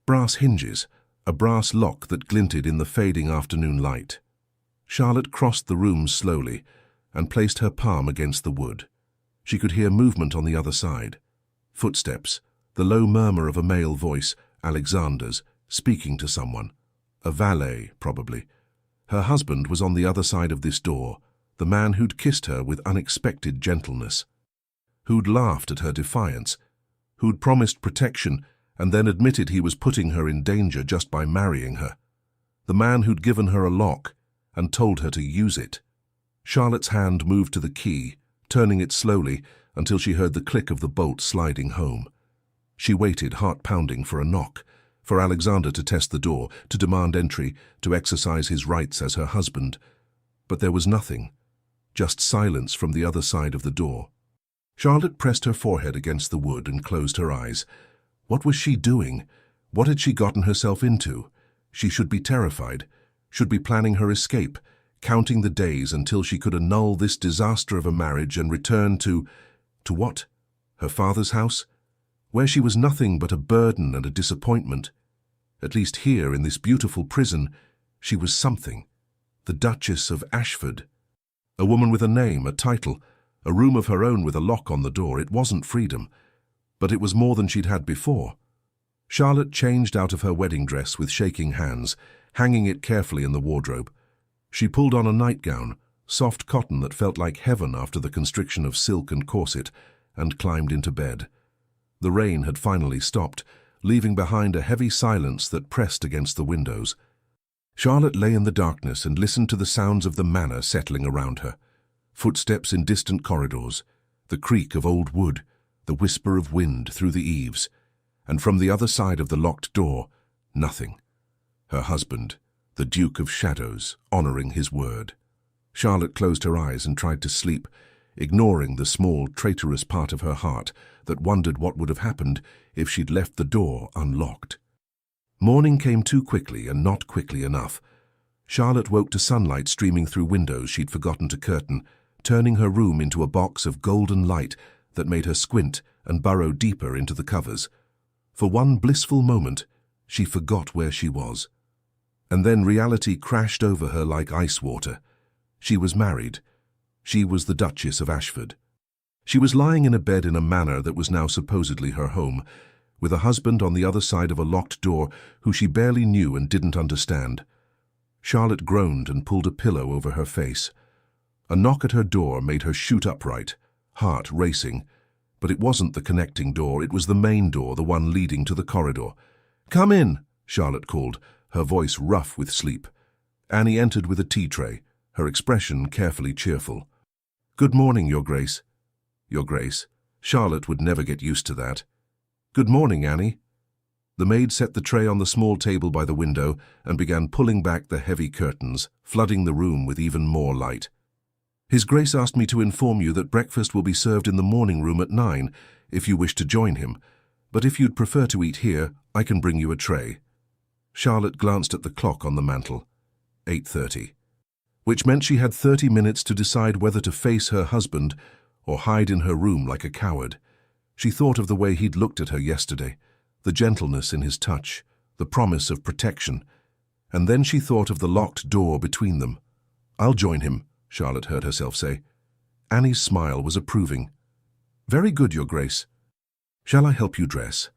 Brass hinges, a brass lock that glinted in the fading afternoon light. Charlotte crossed the room slowly and placed her palm against the wood. She could hear movement on the other side. Footsteps, the low murmur of a male voice, Alexander's, speaking to someone. A valet, probably. Her husband was on the other side of this door, the man who'd kissed her with unexpected gentleness, who'd laughed at her defiance, who'd promised protection and then admitted he was putting her in danger just by marrying her. The man who'd given her a lock and told her to use it. Charlotte's hand moved to the key, turning it slowly until she heard the click of the bolt sliding home. She waited, heart pounding, for a knock, for Alexander to test the door, to demand entry, to exercise his rights as her husband. But there was nothing, just silence from the other side of the door. Charlotte pressed her forehead against the wood and closed her eyes. What was she doing? What had she gotten herself into? She should be terrified, should be planning her escape, counting the days until she could annul this disaster of a marriage and return to what? Her father's house? Where she was nothing but a burden and a disappointment. At least here, in this beautiful prison, she was something. The Duchess of Ashford. A woman with a name, a title, a room of her own with a lock on the door. It wasn't freedom, but it was more than she'd had before. Charlotte changed out of her wedding dress with shaking hands, hanging it carefully in the wardrobe. She pulled on a nightgown, soft cotton that felt like heaven after the constriction of silk and corset, and climbed into bed. The rain had finally stopped, leaving behind a heavy silence that pressed against the windows. Charlotte lay in the darkness and listened to the sounds of the manor settling around her. Footsteps in distant corridors, the creak of old wood, the whisper of wind through the eaves, and from the other side of the locked door, nothing. Her husband, the Duke of Shadows, honoring his word. Charlotte closed her eyes and tried to sleep, ignoring the small, traitorous part of her heart that wondered what would have happened if she'd left the door unlocked. Morning came too quickly and not quickly enough. Charlotte woke to sunlight streaming through windows she'd forgotten to curtain, turning her room into a box of golden light that made her squint and burrow deeper into the covers. For one blissful moment, she forgot where she was. And then reality crashed over her like ice water. She was married. She was the Duchess of Ashford. She was lying in a bed in a manor that was now supposedly her home, with a husband on the other side of a locked door who she barely knew and didn't understand. Charlotte groaned and pulled a pillow over her face. A knock at her door made her shoot upright, heart racing. But it wasn't the connecting door, it was the main door, the one leading to the corridor. "Come in," Charlotte called, her voice rough with sleep. Annie entered with a tea tray, her expression carefully cheerful. "Good morning, Your Grace." Your Grace. Charlotte would never get used to that. "Good morning, Annie." The maid set the tray on the small table by the window and began pulling back the heavy curtains, flooding the room with even more light. "His Grace asked me to inform you that breakfast will be served in the morning room at 9, if you wish to join him. But if you'd prefer to eat here, I can bring you a tray." Charlotte glanced at the clock on the mantel. 8:30. Which meant she had 30 minutes to decide whether to face her husband or hide in her room like a coward. She thought of the way he'd looked at her yesterday, the gentleness in his touch, the promise of protection, And then she thought of the locked door between them. "I'll join him," Charlotte heard herself say. Annie's smile was approving. "Very good, Your Grace. Shall I help you dress?"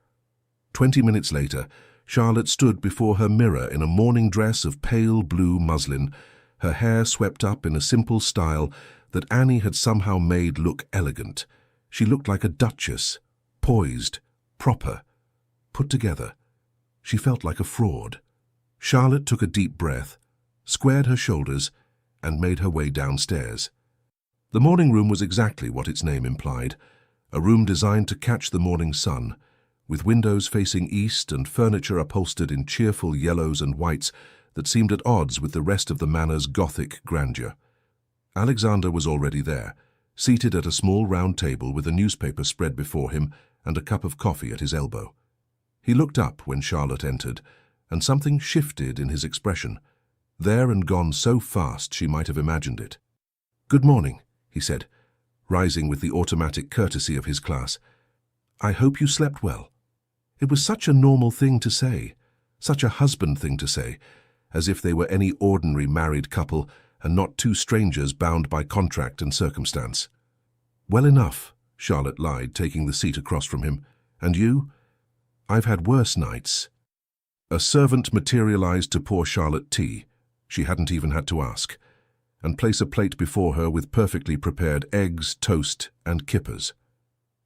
20 minutes later, Charlotte stood before her mirror in a morning dress of pale blue muslin, her hair swept up in a simple style that Annie had somehow made look elegant. She looked like a duchess, poised, proper, put together. She felt like a fraud. Charlotte took a deep breath, squared her shoulders, and made her way downstairs. The morning room was exactly what its name implied, a room designed to catch the morning sun, with windows facing east and furniture upholstered in cheerful yellows and whites that seemed at odds with the rest of the manor's Gothic grandeur. Alexander was already there, seated at a small round table with a newspaper spread before him and a cup of coffee at his elbow. He looked up when Charlotte entered, and something shifted in his expression, there and gone so fast she might have imagined it. "Good morning," he said, rising with the automatic courtesy of his class. "I hope you slept well." It was such a normal thing to say, such a husband thing to say, as if they were any ordinary married couple and not two strangers bound by contract and circumstance. "Well enough," Charlotte lied, taking the seat across from him. "And you?" "I've had worse nights." A servant materialized to pour Charlotte tea. She hadn't even had to ask, and place a plate before her with perfectly prepared eggs, toast, and kippers.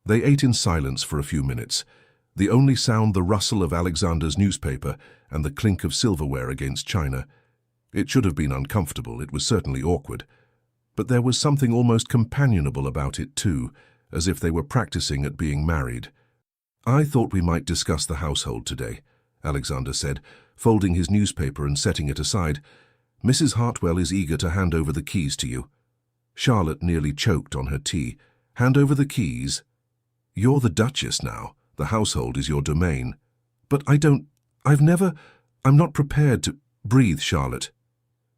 They ate in silence for a few minutes, the only sound the rustle of Alexander's newspaper and the clink of silverware against china. It should have been uncomfortable, it was certainly awkward, but there was something almost companionable about it too, as if they were practicing at being married. "I thought we might discuss the household today," Alexander said, folding his newspaper and setting it aside. "Mrs. Hartwell is eager to hand over the keys to you." Charlotte nearly choked on her tea. "Hand over the keys? You're the Duchess now. The household is your domain." "But I'm not prepared to—" "Breathe, Charlotte."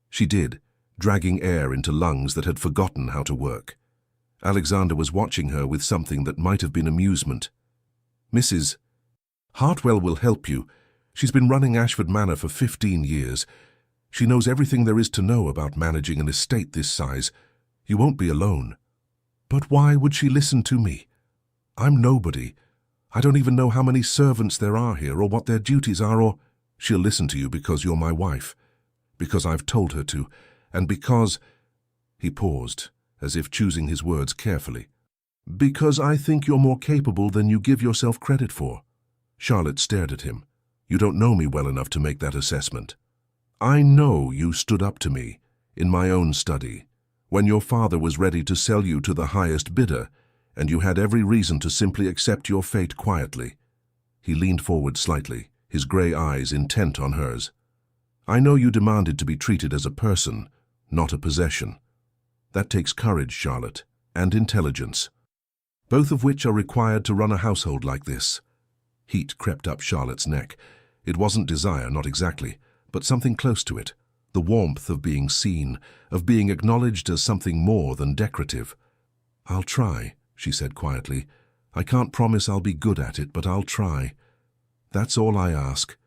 She did, dragging air into lungs that had forgotten how to work. Alexander was watching her with something that might have been amusement. "Mrs. Hartwell will help you. She's been running Ashford Manor for 15 years. She knows everything there is to know about managing an estate this size. You won't be alone." "But why would she listen to me? I'm nobody. I don't even know how many servants there are here or what their duties are or—" "She'll listen to you because you're my wife, because I've told her to, and because—" He paused, as if choosing his words carefully. "Because I think you're more capable than you give yourself credit for." Charlotte stared at him. "You don't know me well enough to make that assessment. I know you stood up to me, in my own study, when your father was ready to sell you to the highest bidder, and you had every reason to simply accept your fate quietly." He leaned forward slightly, his grey eyes intent on hers. "I know you demanded to be treated as a person, not a possession. That takes courage, Charlotte, and intelligence, both of which are required to run a household like this." Heat crept up Charlotte's neck. It wasn't desire, not exactly, but something close to it, the warmth of being seen, of being acknowledged as something more than decorative. "I'll try," she said quietly. "I can't promise I'll be good at it, but I'll try. That's all I ask."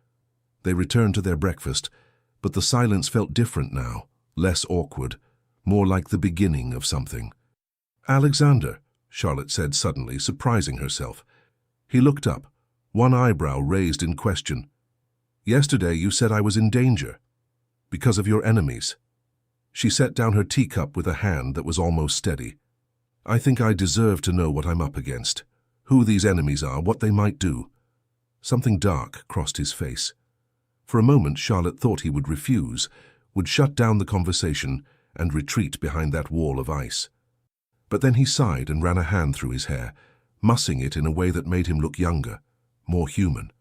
They returned to their breakfast, but the silence felt different now, less awkward, more like the beginning of something. "Alexander," Charlotte said suddenly, surprising herself. He looked up, one eyebrow raised in question. "Yesterday you said I was in danger, because of your enemies." She set down her teacup with a hand that was almost steady. "I think I deserve to know what I'm up against, who these enemies are, what they might do." Something dark crossed his face. For a moment Charlotte thought he would refuse, would shut down the conversation and retreat behind that wall of ice. But then he sighed and ran a hand through his hair, mussing it in a way that made him look younger, more human.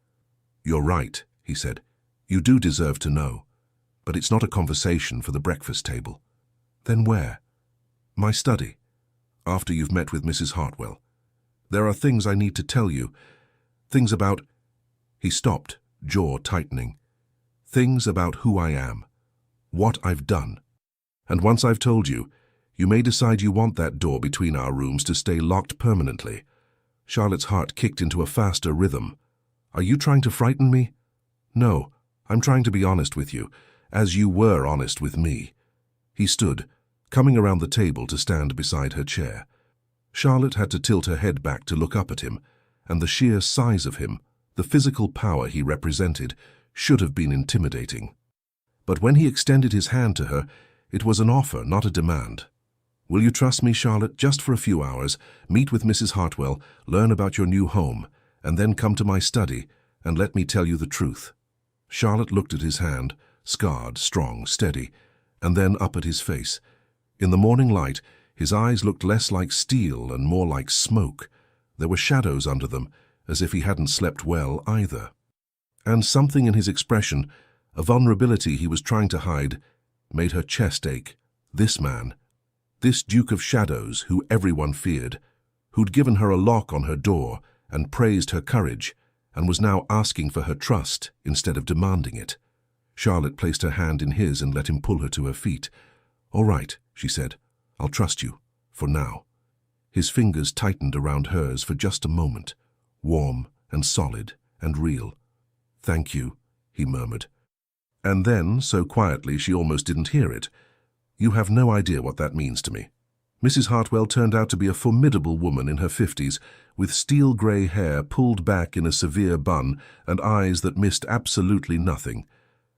"You're right," he said. "You do deserve to know. But it's not a conversation for the breakfast table." "Then where?" "My study, after you've met with Mrs. Hartwell. There are things I need to tell you. Things about—" He stopped, jaw tightening. "Things about who I am, what I've done. And once I've told you, you may decide you want that door between our rooms to stay locked permanently." Charlotte's heart kicked into a faster rhythm. "Are you trying to frighten me?" "No, I'm trying to be honest with you. as you were honest with me." He stood, coming around the table to stand beside her chair. Charlotte had to tilt her head back to look up at him, and the sheer size of him, the physical power he represented, should have been intimidating. But when he extended his hand to her, it was an offer, not a demand. "Will you trust me, Charlotte, just for a few hours, meet with Mrs. Hartwell, learn about your new home, and then come to my study and let me tell you the truth?" Charlotte looked at his hand, scarred, strong, steady, and then up at his face. In the morning light, his eyes looked less like steel and more like smoke. There were shadows under them, as if he hadn't slept well either. And something in his expression, a vulnerability he was trying to hide, made her chest ache. This man, this Duke of Shadows who everyone feared, who'd given her a lock on her door and praised her courage, and was now asking for her trust instead of demanding it. Charlotte placed her hand in his and let him pull her to her feet. "All right," she said. "I'll trust you, for now." His fingers tightened around hers for just a moment, warm and solid and real. "Thank you," he murmured. And then, so quietly she almost didn't hear it, "You have no idea what that means to me." Mrs. Hartwell turned out to be a formidable woman in her 50s, with steel-grey hair pulled back in a severe bun and eyes that missed absolutely nothing.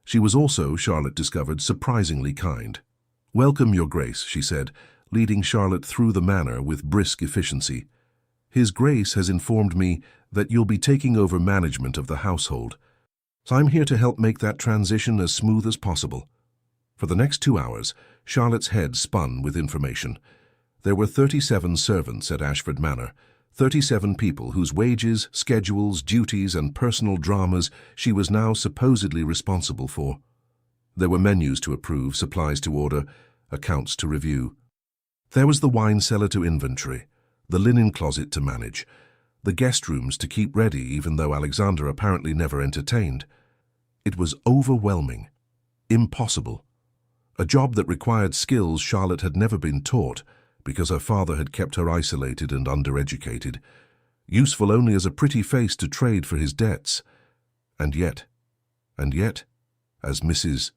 She was also, Charlotte discovered, surprisingly kind. "Welcome, Your Grace," she said, leading Charlotte through the manor with brisk efficiency. "His Grace has informed me that you'll be taking over management of the household. So I'm here to help make that transition as smooth as possible." For the next 2 hours, Charlotte's head spun with information. There were 37 servants at Ashford Manor, 37 people whose wages, schedules, duties, and personal dramas she was now supposedly responsible for. There were menus to approve, supplies to order, accounts to review. There was the wine cellar to inventory, the linen closet to manage, the guest rooms to keep ready even though Alexander apparently never entertained. It was overwhelming, impossible. A job that required skills Charlotte had never been taught because her father had kept her isolated and undereducated, useful only as a pretty face to trade for his debts. And yet, as Mrs.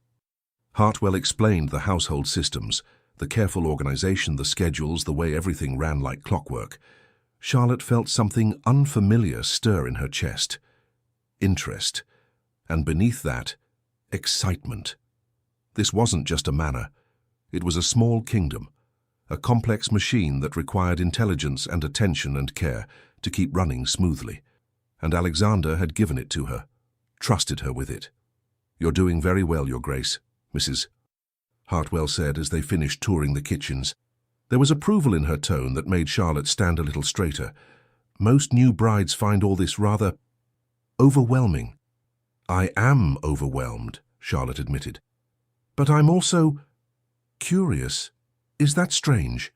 Hartwell explained the household systems, the careful organization, the schedules, the way everything ran like clockwork, Charlotte felt something unfamiliar stir in her chest. Interest. And beneath that, excitement. This wasn't just a manor. It was a small kingdom, a complex machine that required intelligence and attention and care to keep running smoothly. And Alexander had given it to her, trusted her with it. "You're doing very well, Your Grace," Mrs. Hartwell said as they finished touring the kitchens. There was approval in her tone that made Charlotte stand a little straighter. "Most new brides find all this rather overwhelming." "I am overwhelmed," Charlotte admitted. "But I'm also curious. Is that strange?"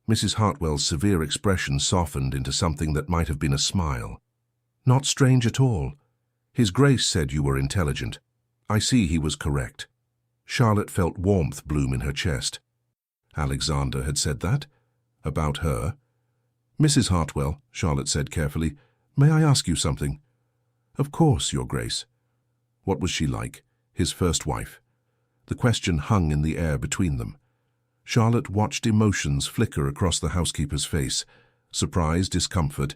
Mrs. Hartwell's severe expression softened into something that might have been a smile. "Not strange at all. His Grace said you were intelligent. I see he was correct." Charlotte felt warmth bloom in her chest. Alexander had said that? About her? "Mrs. Hartwell," Charlotte said carefully, "may I ask you something?" "Of course, Your Grace." What was she like? His first wife? The question hung in the air between them. Charlotte watched emotions flicker across the housekeeper's face, surprise, discomfort,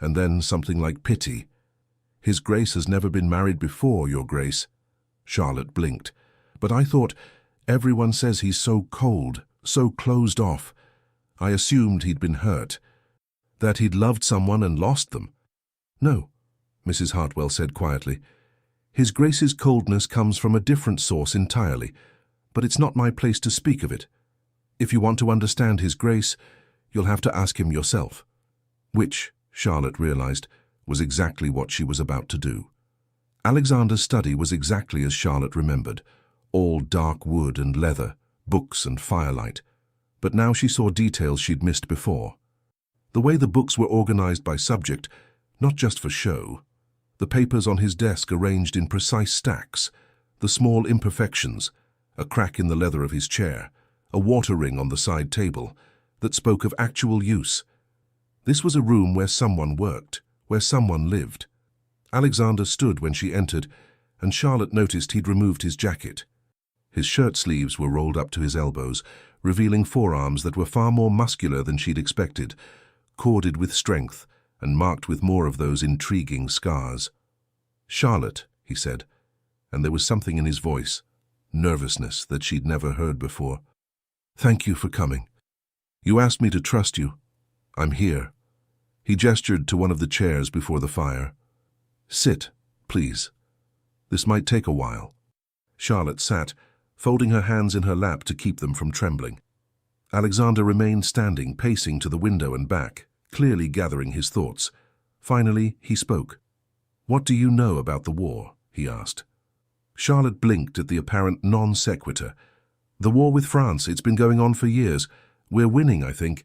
and then something like pity. "His Grace has never been married before, Your Grace." Charlotte blinked. "But I thought, everyone says he's so cold, so closed off. I assumed he'd been hurt, that he'd loved someone and lost them." "No," Mrs. Hartwell said quietly. "His Grace's coldness comes from a different source entirely, but it's not my place to speak of it. If you want to understand His Grace, you'll have to ask him yourself." Which, Charlotte realized, was exactly what she was about to do. Alexander's study was exactly as Charlotte remembered, all dark wood and leather, books and firelight. But now she saw details she'd missed before. The way the books were organized by subject, not just for show. The papers on his desk arranged in precise stacks, the small imperfections, a crack in the leather of his chair, a water ring on the side table, that spoke of actual use. This was a room where someone worked, where someone lived. Alexander stood when she entered, and Charlotte noticed he'd removed his jacket. His shirt sleeves were rolled up to his elbows, revealing forearms that were far more muscular than she'd expected, corded with strength and marked with more of those intriguing scars. "Charlotte," he said, and there was something in his voice, nervousness that she'd never heard before. "Thank you for coming. You asked me to trust you. I'm here." He gestured to one of the chairs before the fire. "Sit, please. This might take a while." Charlotte sat, folding her hands in her lap to keep them from trembling. Alexander remained standing, pacing to the window and back, clearly gathering his thoughts. Finally, he spoke. "What do you know about the war?" he asked. Charlotte blinked at the apparent non sequitur. "The war with France, it's been going on for years. We're winning, I think.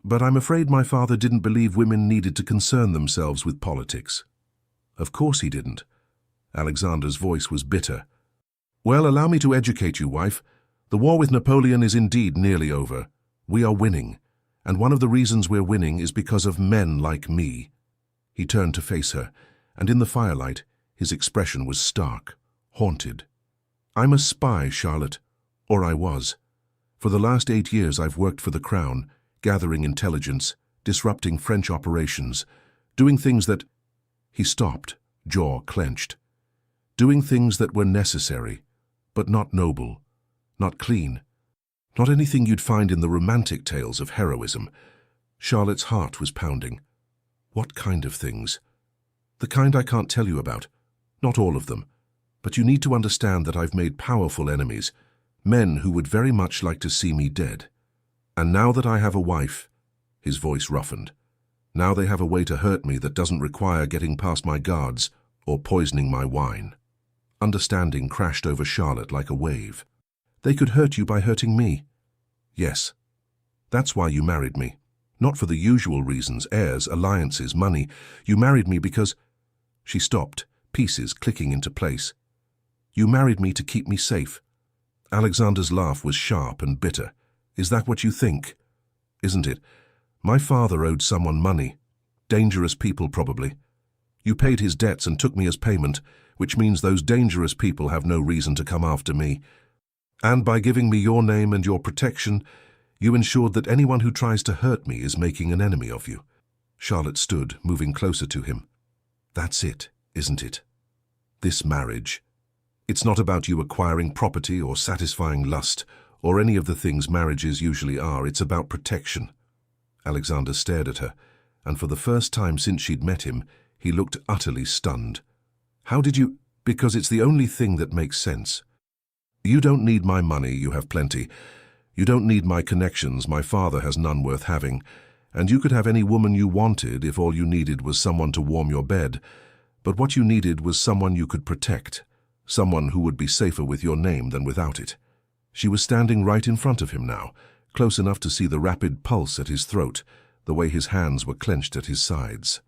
But I'm afraid my father didn't believe women needed to concern themselves with politics." "Of course he didn't." Alexander's voice was bitter. "Well, allow me to educate you, wife. The war with Napoleon is indeed nearly over. We are winning. And one of the reasons we're winning is because of men like me." He turned to face her, and in the firelight, his expression was stark, haunted. "I'm a spy, Charlotte. Or I was. For the last 8 years I've worked for the Crown, gathering intelligence, disrupting French operations, doing things that—" He stopped, jaw clenched. "Doing things that were necessary, but not noble, not clean, not anything you'd find in the romantic tales of heroism." Charlotte's heart was pounding. "What kind of things?" "The kind I can't tell you about. Not all of them. But you need to understand that I've made powerful enemies, men who would very much like to see me dead. And now that I have a wife," his voice roughened, "now they have a way to hurt me that doesn't require getting past my guards or poisoning my wine." Understanding crashed over Charlotte like a wave. "They could hurt you by hurting me." "Yes. That's why you married me. Not for the usual reasons, heirs, alliances, money. You married me because—" She stopped, pieces clicking into place. "You married me to keep me safe." Alexander's laugh was sharp and bitter. "Is that what you think? Isn't it? My father owed someone money. Dangerous people, probably. You paid his debts and took me as payment, which means those dangerous people have no reason to come after me. And by giving me your name and your protection, you ensured that anyone who tries to hurt me is making an enemy of you." Charlotte stood, moving closer to him. "That's it, isn't it? This marriage. It's not about you acquiring property or satisfying lust, or any of the things marriages usually are. It's about protection." Alexander stared at her, and for the first time since she'd met him, he looked utterly stunned. "How did you—" "Because it's the only thing that makes sense. You don't need my money, you have plenty. You don't need my connections, my father has none worth having. And you could have any woman you wanted if all you needed was someone to warm your bed. But what you needed was someone you could protect, someone who would be safer with your name than without it." She was standing right in front of him now, close enough to see the rapid pulse at his throat, the way his hands were clenched at his sides.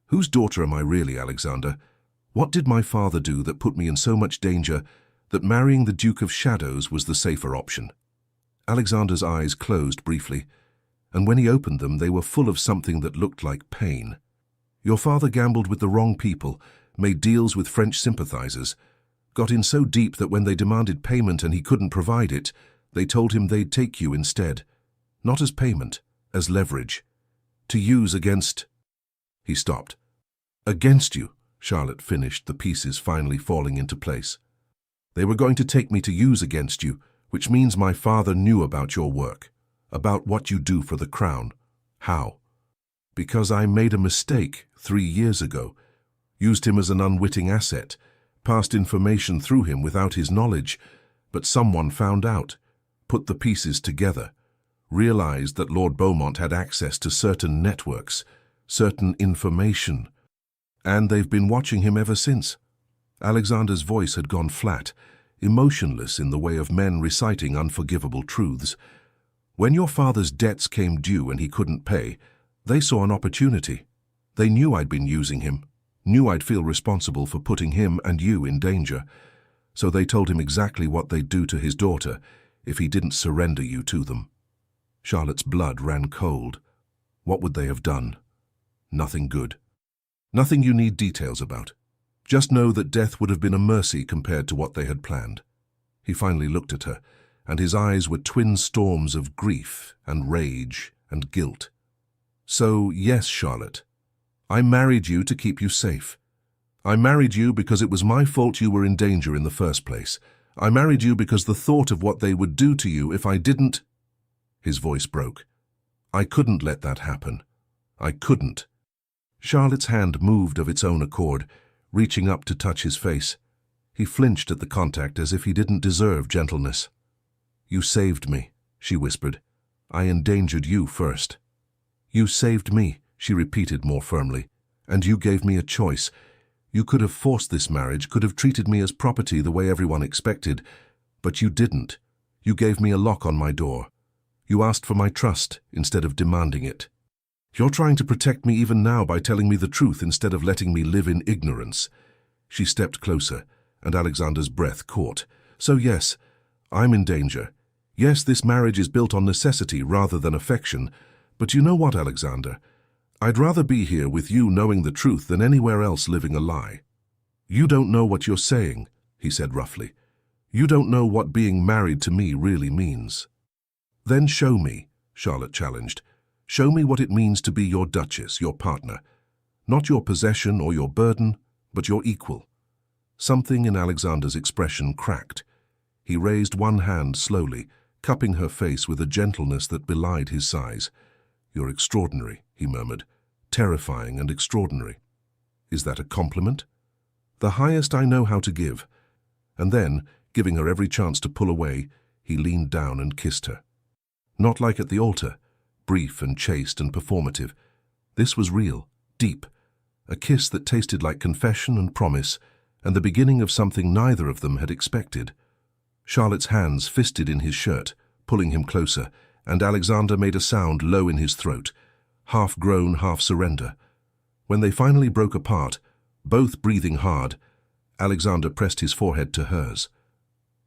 "Whose daughter am I really, Alexander? What did my father do that put me in so much danger that marrying the Duke of Shadows was the safer option?" Alexander's eyes closed briefly, and when he opened them they were full of something that looked like pain. "Your father gambled with the wrong people, made deals with French sympathizers, got in so deep that when they demanded payment and he couldn't provide it, they told him they'd take you instead. Not as payment, as leverage. To use against—" He stopped. "Against you," Charlotte finished, the pieces finally falling into place. "They were going to take me to use against you, which means my father knew about your work, about what you do for the Crown. How? Because I made a mistake 3 years ago, used him as an unwitting asset, passed information through him without his knowledge, but someone found out, put the pieces together, realized that Lord Beaumont had access to certain networks, certain information, and they've been watching him ever since." Alexander's voice had gone flat, emotionless in the way of men reciting unforgivable truths. "When your father's debts came due and he couldn't pay, they saw an opportunity. They knew I'd been using him, knew I'd feel responsible for putting him and you in danger. So they told him exactly what they'd do to his daughter if he didn't surrender you to them." Charlotte's blood ran cold. What would they have done? Nothing good. Nothing you need details about. Just know that death would have been a mercy compared to what they had planned. He finally looked at her, and his eyes were twin storms of grief and rage and guilt. "So, yes, Charlotte, I married you to keep you safe. I married you because it was my fault you were in danger in the first place. I married you because the thought of what they would do to you if I didn't—" His voice broke. "I couldn't let that happen. I couldn't." Charlotte's hand moved of its own accord, reaching up to touch his face. He flinched at the contact as if he didn't deserve gentleness. "You saved me," she whispered. "I endangered you first." "You saved me," she repeated more firmly. "And you gave me a choice. You could have forced this marriage, could have treated me as property the way everyone expected, but you didn't. You gave me a lock on my door. You asked for my trust instead of demanding it. You're trying to protect me even now by telling me the truth instead of letting me live in ignorance." She stepped closer, and Alexander's breath caught. "So yes, I'm in danger. Yes, this marriage is built on necessity rather than affection. But you know what, Alexander? I'd rather be here with you knowing the truth than anywhere else living a lie." "You don't know what you're saying," he said roughly. "You don't know what being married to me really means." "Then show me," Charlotte challenged. "Show me what it means to be your duchess, your partner. Not your possession or your burden, but your equal." Something in Alexander's expression cracked. He raised one hand slowly, cupping her face with a gentleness that belied his size. "You're extraordinary," he murmured. "Terrifying and extraordinary." "Is that a compliment?" "The highest I know how to give." And then, giving her every chance to pull away, he leaned down and kissed her. Not like at the altar, brief and chaste and performative. This was real, deep, a kiss that tasted like confession and promise, and the beginning of something neither of them had expected. Charlotte's hands fisted in his shirt, pulling him closer, and Alexander made a sound low in his throat, half groan, half surrender. When they finally broke apart, both breathing hard, Alexander pressed his forehead to hers.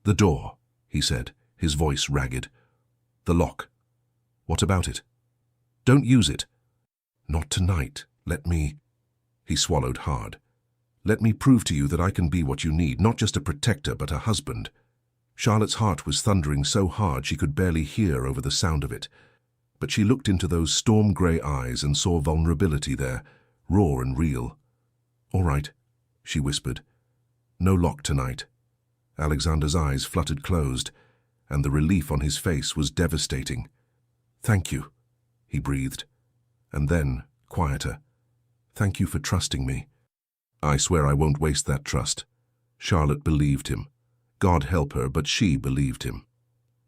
"The door," he said, his voice ragged. "The lock. What about it?" "Don't use it." "Not tonight. Let me—" He swallowed hard. "Let me prove to you that I can be what you need, not just a protector, but a husband." Charlotte's heart was thundering so hard she could barely hear over the sound of it. But she looked into those storm-grey eyes and saw vulnerability there, raw and real. "All right," she whispered. "No lock tonight." Alexander's eyes fluttered closed, and the relief on his face was devastating. "Thank you," he breathed. And then, quieter, "Thank you for trusting me." "I swear I won't waste that trust." Charlotte believed him. God help her, but she believed him.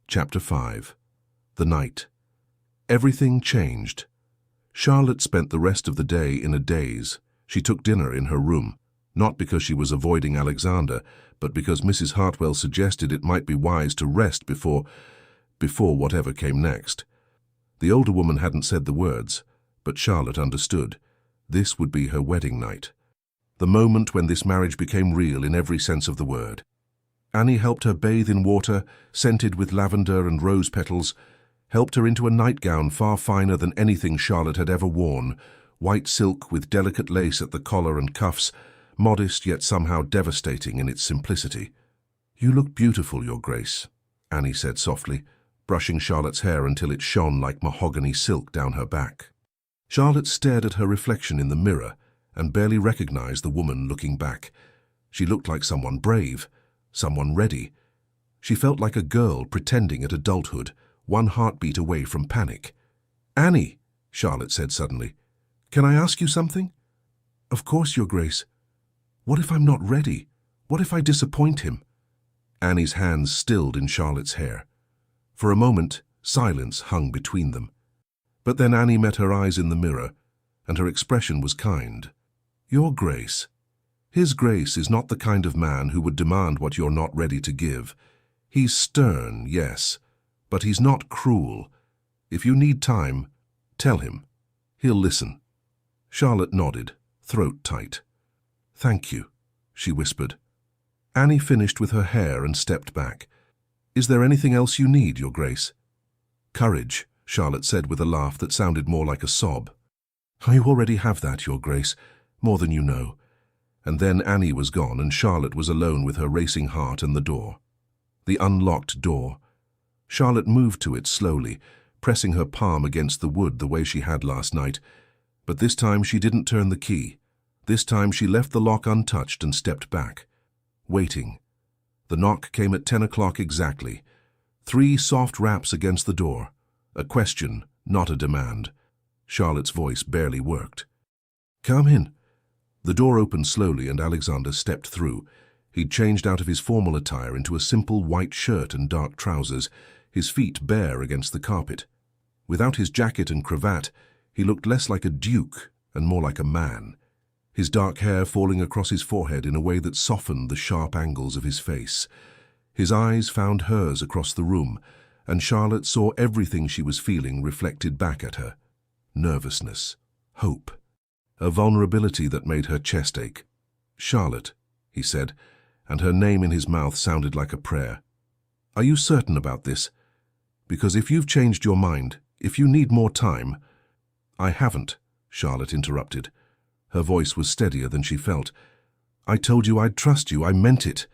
Chapter 5. The night. Everything changed. Charlotte spent the rest of the day in a daze. She took dinner in her room, not because she was avoiding Alexander, but because Mrs. Hartwell suggested it might be wise to rest before whatever came next. The older woman hadn't said the words, but Charlotte understood. This would be her wedding night. The moment when this marriage became real in every sense of the word. Annie helped her bathe in water, scented with lavender and rose petals, helped her into a nightgown far finer than anything Charlotte had ever worn, white silk with delicate lace at the collar and cuffs, modest yet somehow devastating in its simplicity. "You look beautiful, Your Grace," Annie said softly, brushing Charlotte's hair until it shone like mahogany silk down her back. Charlotte stared at her reflection in the mirror and barely recognized the woman looking back. She looked like someone brave, someone ready. She felt like a girl pretending at adulthood, one heartbeat away from panic. "Annie," Charlotte said suddenly, "can I ask you something?" "Of course, Your Grace." "What if I'm not ready? What if I disappoint him?" Annie's hands stilled in Charlotte's hair. For a moment, silence hung between them. But then Annie met her eyes in the mirror, and her expression was kind. "Your Grace. His Grace is not the kind of man who would demand what you're not ready to give. He's stern, yes, but he's not cruel. If you need time, tell him. He'll listen." Charlotte nodded, throat tight. "Thank you," she whispered. Annie finished with her hair and stepped back. "Is there anything else you need, Your Grace?" "Courage," Charlotte said with a laugh that sounded more like a sob. "I already have that, Your Grace, more than you know." And then Annie was gone and Charlotte was alone with her racing heart and the door. The unlocked door. Charlotte moved to it slowly, pressing her palm against the wood the way she had last night. But this time she didn't turn the key. This time she left the lock untouched and stepped back, waiting. The knock came at 10 o'clock exactly. 3 soft raps against the door. A question, not a demand. Charlotte's voice barely worked. "Come in." The door opened slowly and Alexander stepped through. He'd changed out of his formal attire into a simple white shirt and dark trousers, his feet bare against the carpet. Without his jacket and cravat, he looked less like a duke and more like a man, his dark hair falling across his forehead in a way that softened the sharp angles of his face. His eyes found hers across the room, and Charlotte saw everything she was feeling reflected back at her. Nervousness, hope, a vulnerability that made her chest ache. "Charlotte," he said, and her name in his mouth sounded like a prayer. "Are you certain about this? Because if you've changed your mind, if you need more time—" "I haven't," Charlotte interrupted. Her voice was steadier than she felt. "I told you I'd trust you. I meant it."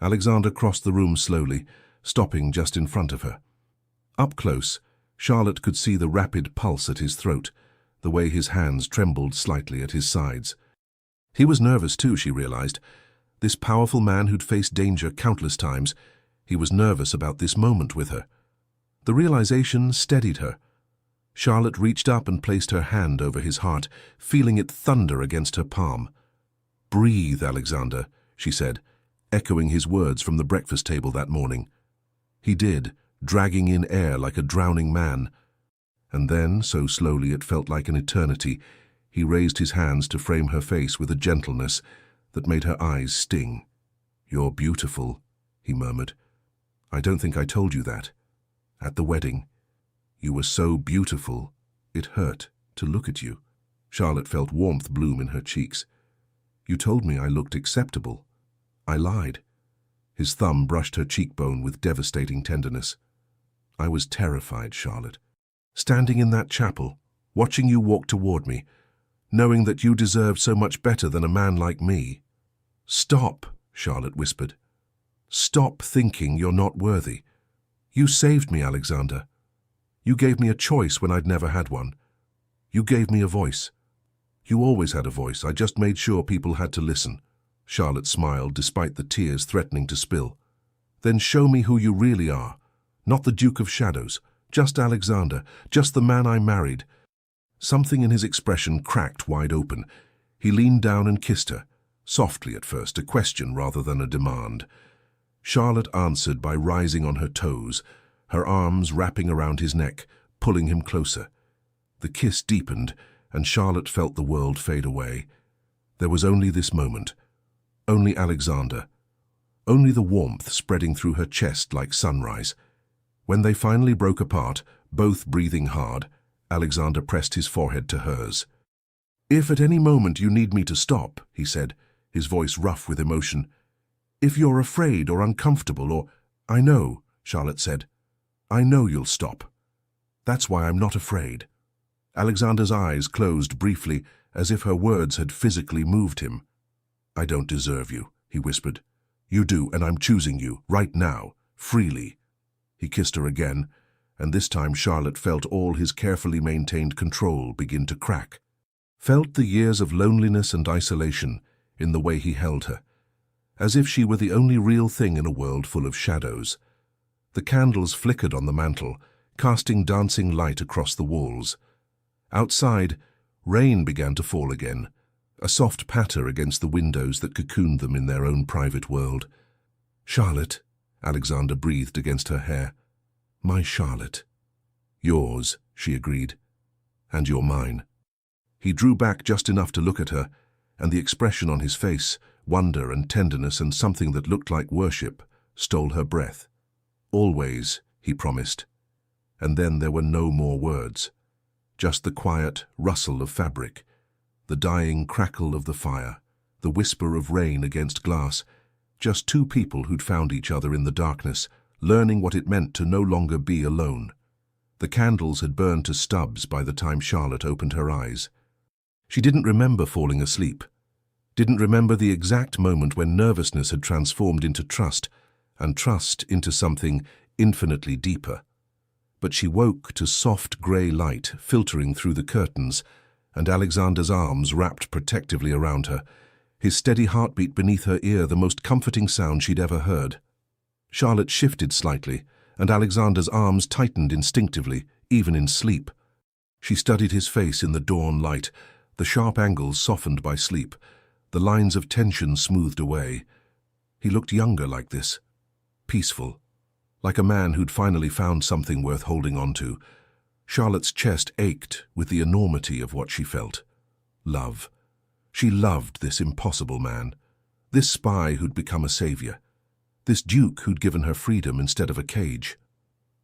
Alexander crossed the room slowly, stopping just in front of her. Up close, Charlotte could see the rapid pulse at his throat, the way his hands trembled slightly at his sides. He was nervous too, she realized. This powerful man who'd faced danger countless times, he was nervous about this moment with her. The realization steadied her. Charlotte reached up and placed her hand over his heart, feeling it thunder against her palm. "Breathe, Alexander," she said, echoing his words from the breakfast table that morning. He did, dragging in air like a drowning man. And then, so slowly it felt like an eternity, he raised his hands to frame her face with a gentleness that made her eyes sting. "You're beautiful," he murmured. "I don't think I told you that. At the wedding. You were so beautiful, it hurt to look at you." Charlotte felt warmth bloom in her cheeks. "You told me I looked acceptable. I lied." His thumb brushed her cheekbone with devastating tenderness. "I was terrified, Charlotte. Standing in that chapel, watching you walk toward me, knowing that you deserved so much better than a man like me." "Stop," Charlotte whispered. "Stop thinking you're not worthy. You saved me, Alexander. You gave me a choice when I'd never had one. You gave me a voice. You always had a voice. I just made sure people had to listen." Charlotte smiled despite the tears threatening to spill. "Then show me who you really are. Not the Duke of Shadows, just Alexander, just the man I married." Something in his expression cracked wide open. He leaned down and kissed her, softly at first, a question rather than a demand. Charlotte answered by rising on her toes, her arms wrapping around his neck, pulling him closer. The kiss deepened, and Charlotte felt the world fade away. There was only this moment. Only Alexander. Only the warmth spreading through her chest like sunrise. When they finally broke apart, both breathing hard, Alexander pressed his forehead to hers. "If at any moment you need me to stop," he said, his voice rough with emotion. "If you're afraid or uncomfortable or—" "I know," Charlotte said. "I know you'll stop. That's why I'm not afraid." Alexander's eyes closed briefly, as if her words had physically moved him. "I don't deserve you," he whispered. "You do, and I'm choosing you, right now, freely." He kissed her again, and this time Charlotte felt all his carefully maintained control begin to crack. Felt the years of loneliness and isolation in the way he held her, as if she were the only real thing in a world full of shadows. The candles flickered on the mantel, casting dancing light across the walls. Outside, rain began to fall again, a soft patter against the windows that cocooned them in their own private world. "Charlotte," Alexander breathed against her hair. "My Charlotte." "Yours," she agreed. "And you're mine." He drew back just enough to look at her, and the expression on his face, wonder and tenderness and something that looked like worship, stole her breath. "Always," he promised. And then there were no more words. Just the quiet rustle of fabric, the dying crackle of the fire, the whisper of rain against glass. Just two people who'd found each other in the darkness, learning what it meant to no longer be alone. The candles had burned to stubs by the time Charlotte opened her eyes. She didn't remember falling asleep, didn't remember the exact moment when nervousness had transformed into trust, and trust into something infinitely deeper. But she woke to soft grey light filtering through the curtains, and Alexander's arms wrapped protectively around her, his steady heartbeat beneath her ear the most comforting sound she'd ever heard. Charlotte shifted slightly, and Alexander's arms tightened instinctively, even in sleep. She studied his face in the dawn light, the sharp angles softened by sleep, the lines of tension smoothed away. He looked younger like this, peaceful, like a man who'd finally found something worth holding on to. Charlotte's chest ached with the enormity of what she felt. Love. She loved this impossible man, this spy who'd become a savior, this duke who'd given her freedom instead of a cage.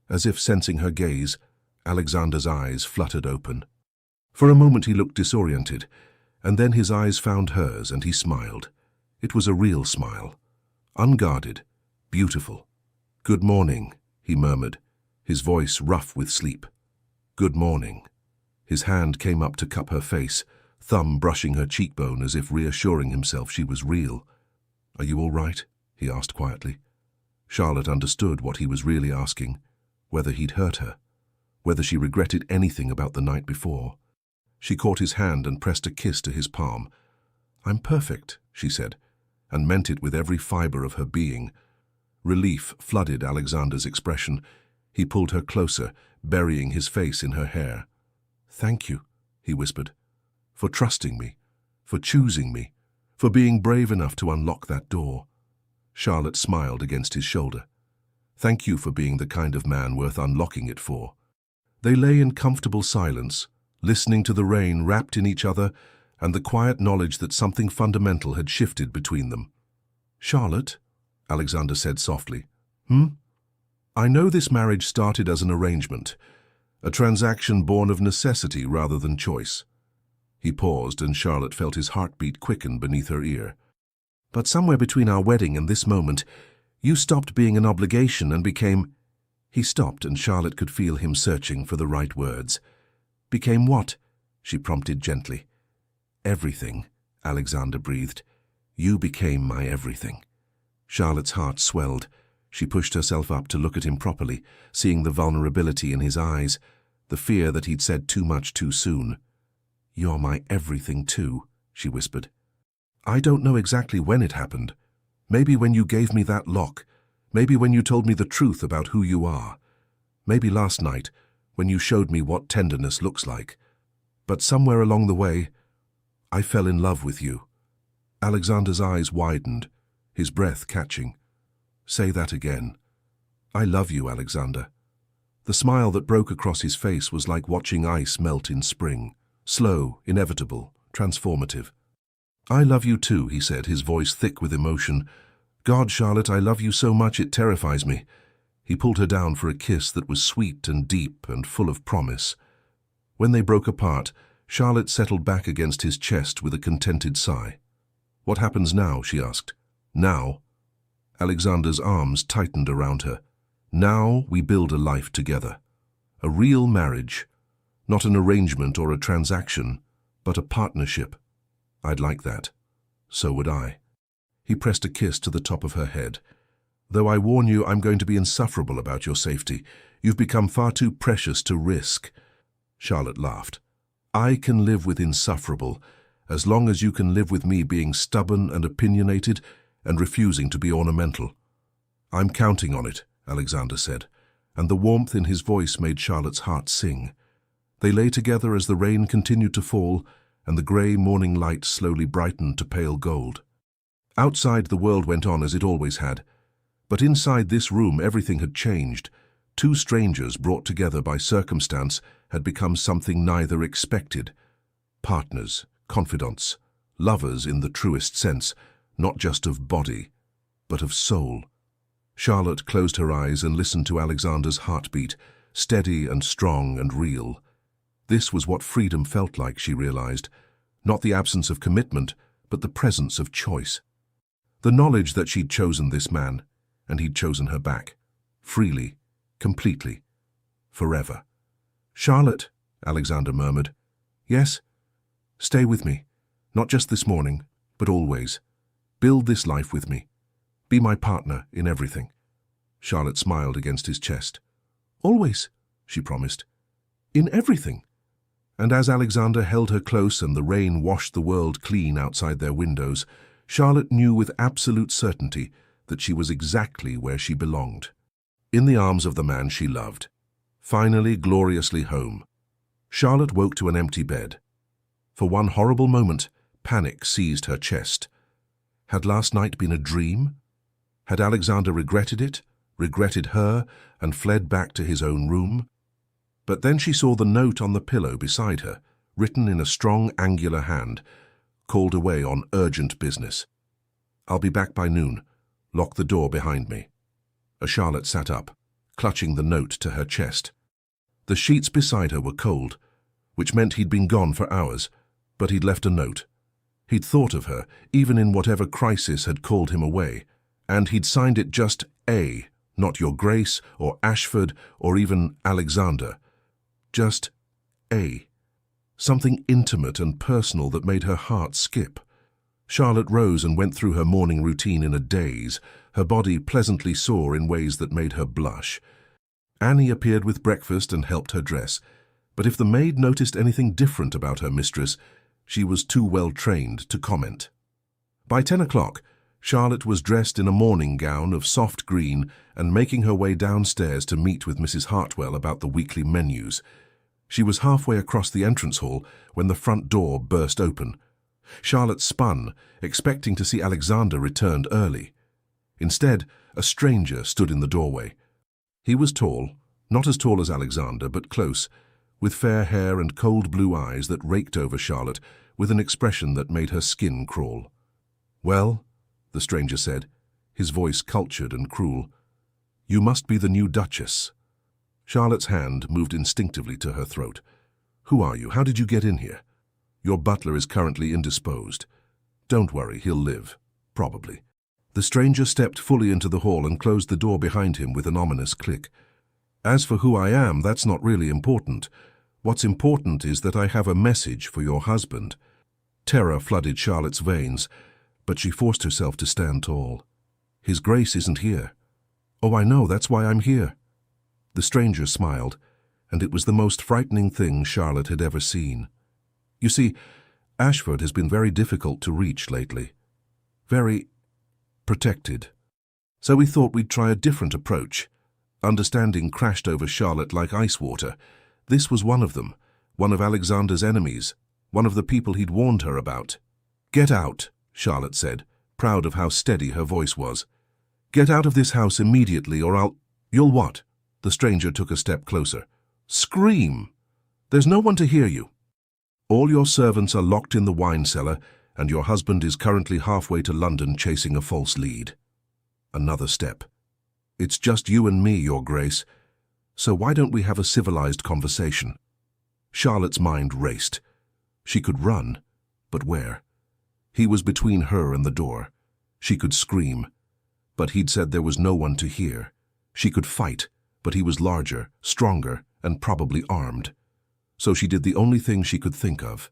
As if sensing her gaze, Alexander's eyes fluttered open. For a moment he looked disoriented, and then his eyes found hers and he smiled. It was a real smile, unguarded, beautiful. "Good morning," he murmured, his voice rough with sleep. "Good morning." His hand came up to cup her face, thumb brushing her cheekbone as if reassuring himself she was real. "Are you all right?" he asked quietly. Charlotte understood what he was really asking, whether he'd hurt her, whether she regretted anything about the night before. She caught his hand and pressed a kiss to his palm. "I'm perfect," she said, and meant it with every fiber of her being. Relief flooded Alexander's expression. He pulled her closer, burying his face in her hair. "Thank you," he whispered, "for trusting me, for choosing me, for being brave enough to unlock that door." Charlotte smiled against his shoulder. "Thank you for being the kind of man worth unlocking it for." They lay in comfortable silence, listening to the rain wrapped in each other and the quiet knowledge that something fundamental had shifted between them. "Charlotte," Alexander said softly. "I know this marriage started as an arrangement, a transaction born of necessity rather than choice." He paused, and Charlotte felt his heartbeat quicken beneath her ear. "But somewhere between our wedding and this moment, you stopped being an obligation and became—" He stopped, and Charlotte could feel him searching for the right words. "Became what?" she prompted gently. "Everything," Alexander breathed. "You became my everything." Charlotte's heart swelled. She pushed herself up to look at him properly, seeing the vulnerability in his eyes, the fear that he'd said too much too soon. "You're my everything too," she whispered. "I don't know exactly when it happened. Maybe when you gave me that lock. Maybe when you told me the truth about who you are. Maybe last night, when you showed me what tenderness looks like. But somewhere along the way, I fell in love with you." Alexander's eyes widened, his breath catching. "Say that again." "I love you, Alexander." The smile that broke across his face was like watching ice melt in spring. Slow, inevitable, transformative. "I love you too," he said, his voice thick with emotion. "God, Charlotte, I love you so much it terrifies me." He pulled her down for a kiss that was sweet and deep and full of promise. When they broke apart, Charlotte settled back against his chest with a contented sigh. "What happens now?" she asked. "Now?" Alexander's arms tightened around her. "Now we build a life together. A real marriage. Not an arrangement or a transaction, but a partnership. I'd like that. So would I." He pressed a kiss to the top of her head. "Though I warn you, I'm going to be insufferable about your safety. You've become far too precious to risk." Charlotte laughed. "I can live with insufferable, as long as you can live with me being stubborn and opinionated and refusing to be ornamental." "I'm counting on it," Alexander said, and the warmth in his voice made Charlotte's heart sing. They lay together as the rain continued to fall, and the grey morning light slowly brightened to pale gold. Outside, the world went on as it always had. But inside this room, everything had changed. Two strangers brought together by circumstance had become something neither expected. Partners, confidants, lovers in the truest sense, not just of body, but of soul. Charlotte closed her eyes and listened to Alexander's heartbeat, steady and strong and real. This was what freedom felt like, she realized. Not the absence of commitment, but the presence of choice. The knowledge that she'd chosen this man, and he'd chosen her back. Freely, completely, forever. "Charlotte," Alexander murmured. "Yes? Stay with me. Not just this morning, but always. Build this life with me. Be my partner in everything." Charlotte smiled against his chest. "Always," she promised. "In everything." And as Alexander held her close and the rain washed the world clean outside their windows, Charlotte knew with absolute certainty that she was exactly where she belonged. In the arms of the man she loved. Finally, gloriously home. Charlotte woke to an empty bed. For one horrible moment, panic seized her chest. Had last night been a dream? Had Alexander regretted it, regretted her, and fled back to his own room? But then she saw the note on the pillow beside her, written in a strong, angular hand, called away on urgent business. "I'll be back by noon. Lock the door behind me." Charlotte sat up, clutching the note to her chest. The sheets beside her were cold, which meant he'd been gone for hours, but he'd left a note. He'd thought of her, even in whatever crisis had called him away, and he'd signed it just A, not Your Grace, or Ashford, or even Alexander. Just A. Something intimate and personal that made her heart skip. Charlotte rose and went through her morning routine in a daze, her body pleasantly sore in ways that made her blush. Annie appeared with breakfast and helped her dress, but if the maid noticed anything different about her mistress, she was too well trained to comment. By 10 o'clock, Charlotte was dressed in a morning gown of soft green and making her way downstairs to meet with Mrs. Hartwell about the weekly menus. She was halfway across the entrance hall when the front door burst open. Charlotte spun, expecting to see Alexander returned early. Instead, a stranger stood in the doorway. He was tall, not as tall as Alexander, but close, with fair hair and cold blue eyes that raked over Charlotte with an expression that made her skin crawl. "Well," the stranger said, his voice cultured and cruel, "you must be the new Duchess." Charlotte's hand moved instinctively to her throat. "Who are you? How did you get in here? Your butler is currently indisposed. Don't worry, he'll live. Probably." The stranger stepped fully into the hall and closed the door behind him with an ominous click. "As for who I am, that's not really important. What's important is that I have a message for your husband." Terror flooded Charlotte's veins, but she forced herself to stand tall. "His Grace isn't here." "Oh, I know, that's why I'm here." The stranger smiled, and it was the most frightening thing Charlotte had ever seen. "You see, Ashford has been very difficult to reach lately. Very protected. So we thought we'd try a different approach." Understanding crashed over Charlotte like ice water. This was one of them, one of Alexander's enemies, one of the people he'd warned her about. "Get out," Charlotte said, proud of how steady her voice was. "Get out of this house immediately, or I'll—" "You'll what?" The stranger took a step closer. "Scream! There's no one to hear you. All your servants are locked in the wine cellar, and your husband is currently halfway to London chasing a false lead." Another step. "It's just you and me, Your Grace. So why don't we have a civilized conversation?" Charlotte's mind raced. She could run, but where? He was between her and the door. She could scream, but he'd said there was no one to hear. She could fight, but he was larger, stronger, and probably armed. So she did the only thing she could think of.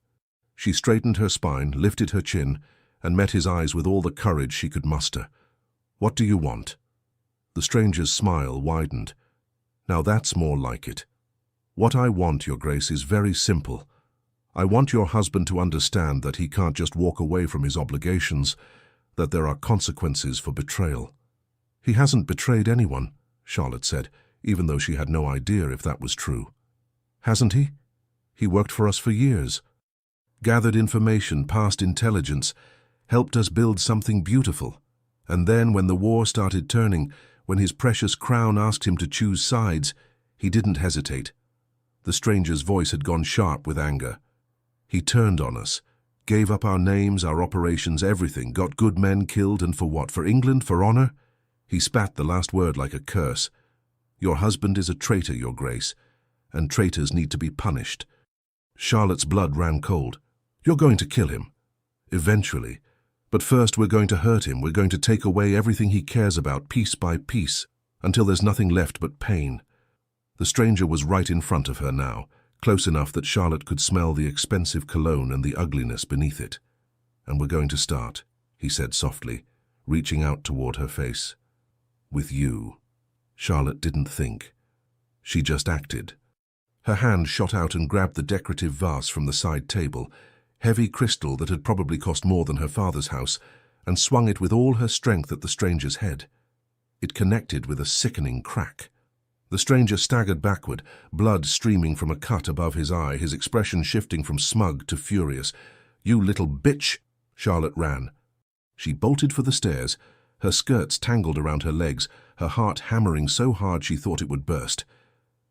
She straightened her spine, lifted her chin, and met his eyes with all the courage she could muster. "What do you want?" The stranger's smile widened. "Now that's more like it. What I want, Your Grace, is very simple. I want your husband to understand that he can't just walk away from his obligations, that there are consequences for betrayal." "He hasn't betrayed anyone," Charlotte said, even though she had no idea if that was true. "Hasn't he? He worked for us for years. Gathered information, passed intelligence, helped us build something beautiful. And then when the war started turning, when his precious crown asked him to choose sides, he didn't hesitate." The stranger's voice had gone sharp with anger. "He turned on us, gave up our names, our operations, everything, got good men killed, and for what? For England? For honor?" He spat the last word like a curse. "Your husband is a traitor, Your Grace, and traitors need to be punished." Charlotte's blood ran cold. "You're going to kill him." "Eventually. But first we're going to hurt him. We're going to take away everything he cares about, piece by piece, until there's nothing left but pain." The stranger was right in front of her now, close enough that Charlotte could smell the expensive cologne and the ugliness beneath it. "And we're going to start," he said softly, reaching out toward her face. "With you." Charlotte didn't think. She just acted. Her hand shot out and grabbed the decorative vase from the side table, heavy crystal that had probably cost more than her father's house, and swung it with all her strength at the stranger's head. It connected with a sickening crack. The stranger staggered backward, blood streaming from a cut above his eye, his expression shifting from smug to furious. "You little bitch!" Charlotte ran. She bolted for the stairs, her skirts tangled around her legs, her heart hammering so hard she thought it would burst.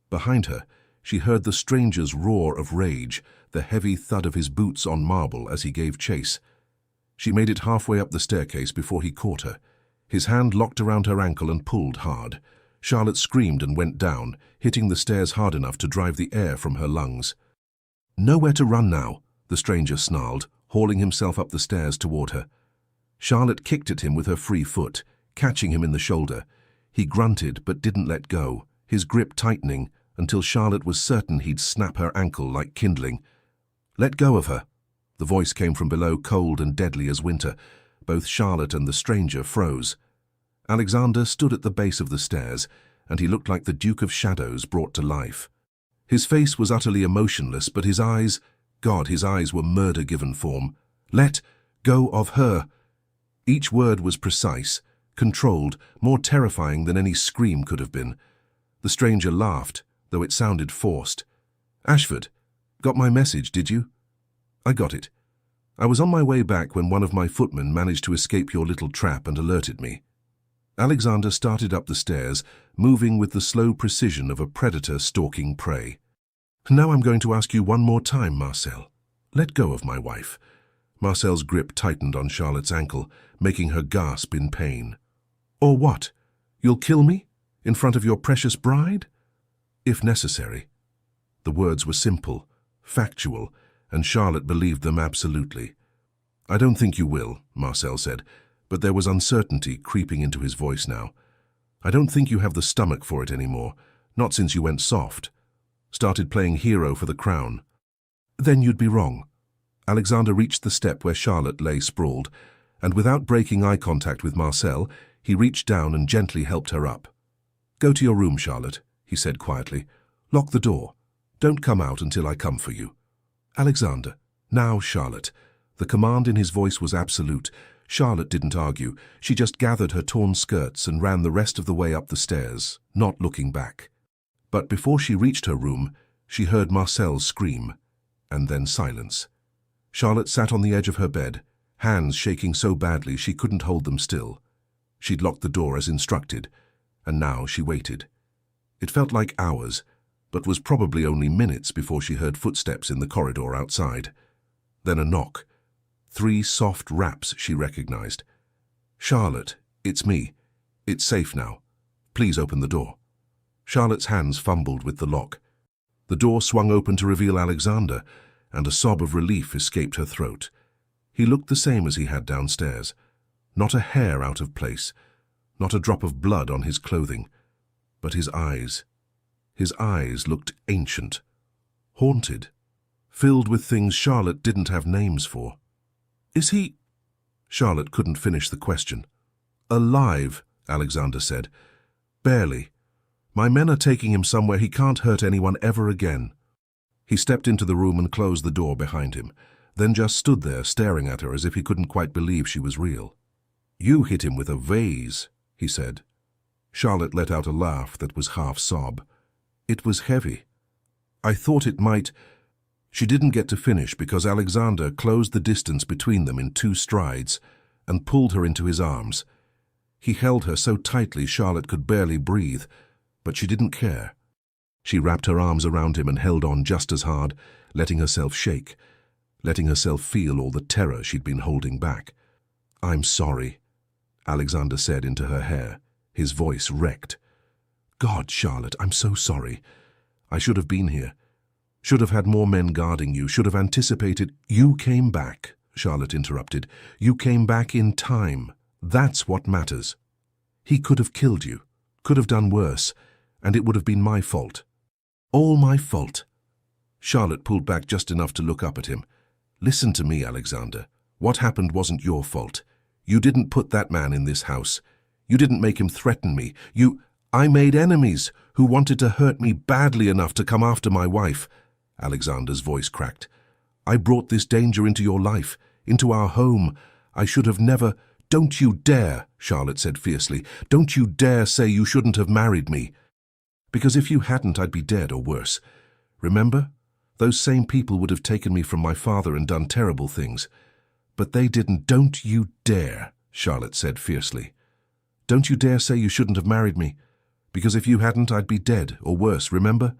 Behind her, she heard the stranger's roar of rage, the heavy thud of his boots on marble as he gave chase. She made it halfway up the staircase before he caught her. His hand locked around her ankle and pulled hard. Charlotte screamed and went down, hitting the stairs hard enough to drive the air from her lungs. "Nowhere to run now," the stranger snarled, hauling himself up the stairs toward her. Charlotte kicked at him with her free foot, catching him in the shoulder. He grunted but didn't let go, his grip tightening until Charlotte was certain he'd snap her ankle like kindling. "Let go of her." The voice came from below, cold and deadly as winter. Both Charlotte and the stranger froze. Alexander stood at the base of the stairs, and he looked like the Duke of Shadows brought to life. His face was utterly emotionless, but his eyes, God, his eyes were murder-given form. "Let go of her." Each word was precise, controlled, more terrifying than any scream could have been. The stranger laughed, though it sounded forced. "Ashford, got my message, did you?" "I got it. I was on my way back when one of my footmen managed to escape your little trap and alerted me." Alexander started up the stairs, moving with the slow precision of a predator stalking prey. "Now I'm going to ask you one more time, Marcel. Let go of my wife." Marcel's grip tightened on Charlotte's ankle, making her gasp in pain. "Or what? You'll kill me? In front of your precious bride?" "If necessary." The words were simple, factual, and Charlotte believed them absolutely. "I don't think you will," Marcel said, but there was uncertainty creeping into his voice now. "I don't think you have the stomach for it anymore, not since you went soft. Started playing hero for the crown." "Then you'd be wrong." Alexander reached the step where Charlotte lay sprawled, and without breaking eye contact with Marcel, he reached down and gently helped her up. "Go to your room, Charlotte," he said quietly. "Lock the door. Don't come out until I come for you." "Alexander." "Now, Charlotte." The command in his voice was absolute. Charlotte didn't argue. She just gathered her torn skirts and ran the rest of the way up the stairs, not looking back. But before she reached her room, she heard Marcel scream, and then silence. Charlotte sat on the edge of her bed, hands shaking so badly she couldn't hold them still. She'd locked the door as instructed, and now she waited. It felt like hours, but was probably only minutes before she heard footsteps in the corridor outside. Then a knock. 3 soft raps she recognized. "Charlotte, it's me. It's safe now. Please open the door." Charlotte's hands fumbled with the lock. The door swung open to reveal Alexander, and a sob of relief escaped her throat. He looked the same as he had downstairs. Not a hair out of place, not a drop of blood on his clothing. But his eyes looked ancient, haunted, filled with things Charlotte didn't have names for. "Is he—" Charlotte couldn't finish the question. "Alive," Alexander said. "Barely. My men are taking him somewhere he can't hurt anyone ever again." He stepped into the room and closed the door behind him, then just stood there staring at her as if he couldn't quite believe she was real. "You hit him with a vase," he said. Charlotte let out a laugh that was half sob. "It was heavy. I thought it might—" She didn't get to finish because Alexander closed the distance between them in 2 strides and pulled her into his arms. He held her so tightly Charlotte could barely breathe, but she didn't care. She wrapped her arms around him and held on just as hard, letting herself shake, letting herself feel all the terror she'd been holding back. "I'm sorry," Alexander said into her hair, his voice wrecked. "God, Charlotte, I'm so sorry. I should have been here. Should have had more men guarding you, should have anticipated—" "You came back," Charlotte interrupted. "You came back in time. That's what matters. He could have killed you, could have done worse, and it would have been my fault. All my fault." Charlotte pulled back just enough to look up at him. "Listen to me, Alexander. What happened wasn't your fault. You didn't put that man in this house. You didn't make him threaten me. I made enemies who wanted to hurt me badly enough to come after my wife. Alexander's voice cracked. I brought this danger into your life, into our home. I should have never— Don't you dare, Charlotte said fiercely. Don't you dare say you shouldn't have married me. Because if you hadn't, I'd be dead or worse. Remember? Those same people would have taken me from my father and done terrible things. But they didn't. Don't you dare, Charlotte said fiercely. Don't you dare say you shouldn't have married me. Because if you hadn't, I'd be dead or worse, remember?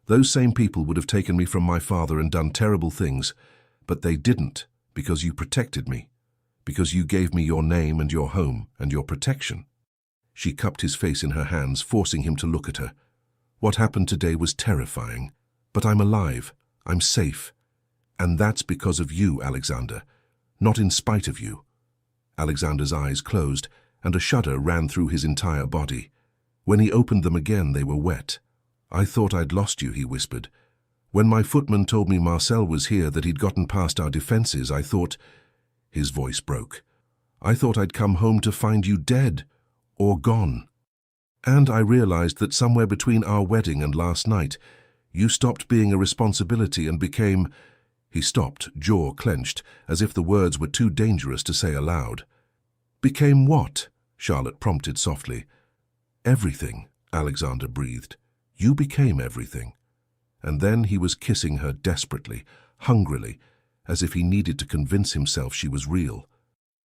Those same people would have taken me from my father and done terrible things. But they didn't, because you protected me. Because you gave me your name and your home and your protection. She cupped his face in her hands, forcing him to look at her. What happened today was terrifying. But I'm alive. I'm safe. And that's because of you, Alexander. Not in spite of you. Alexander's eyes closed, and a shudder ran through his entire body. When he opened them again, they were wet. I thought I'd lost you, he whispered. When my footman told me Marcel was here, that he'd gotten past our defenses, I thought— His voice broke. I thought I'd come home to find you dead, or gone. And I realized that somewhere between our wedding and last night, you stopped being a responsibility and became— He stopped, jaw clenched, as if the words were too dangerous to say aloud. Became what? Charlotte prompted softly. Everything, Alexander breathed. You became everything. And then he was kissing her desperately, hungrily, as if he needed to convince himself she was real.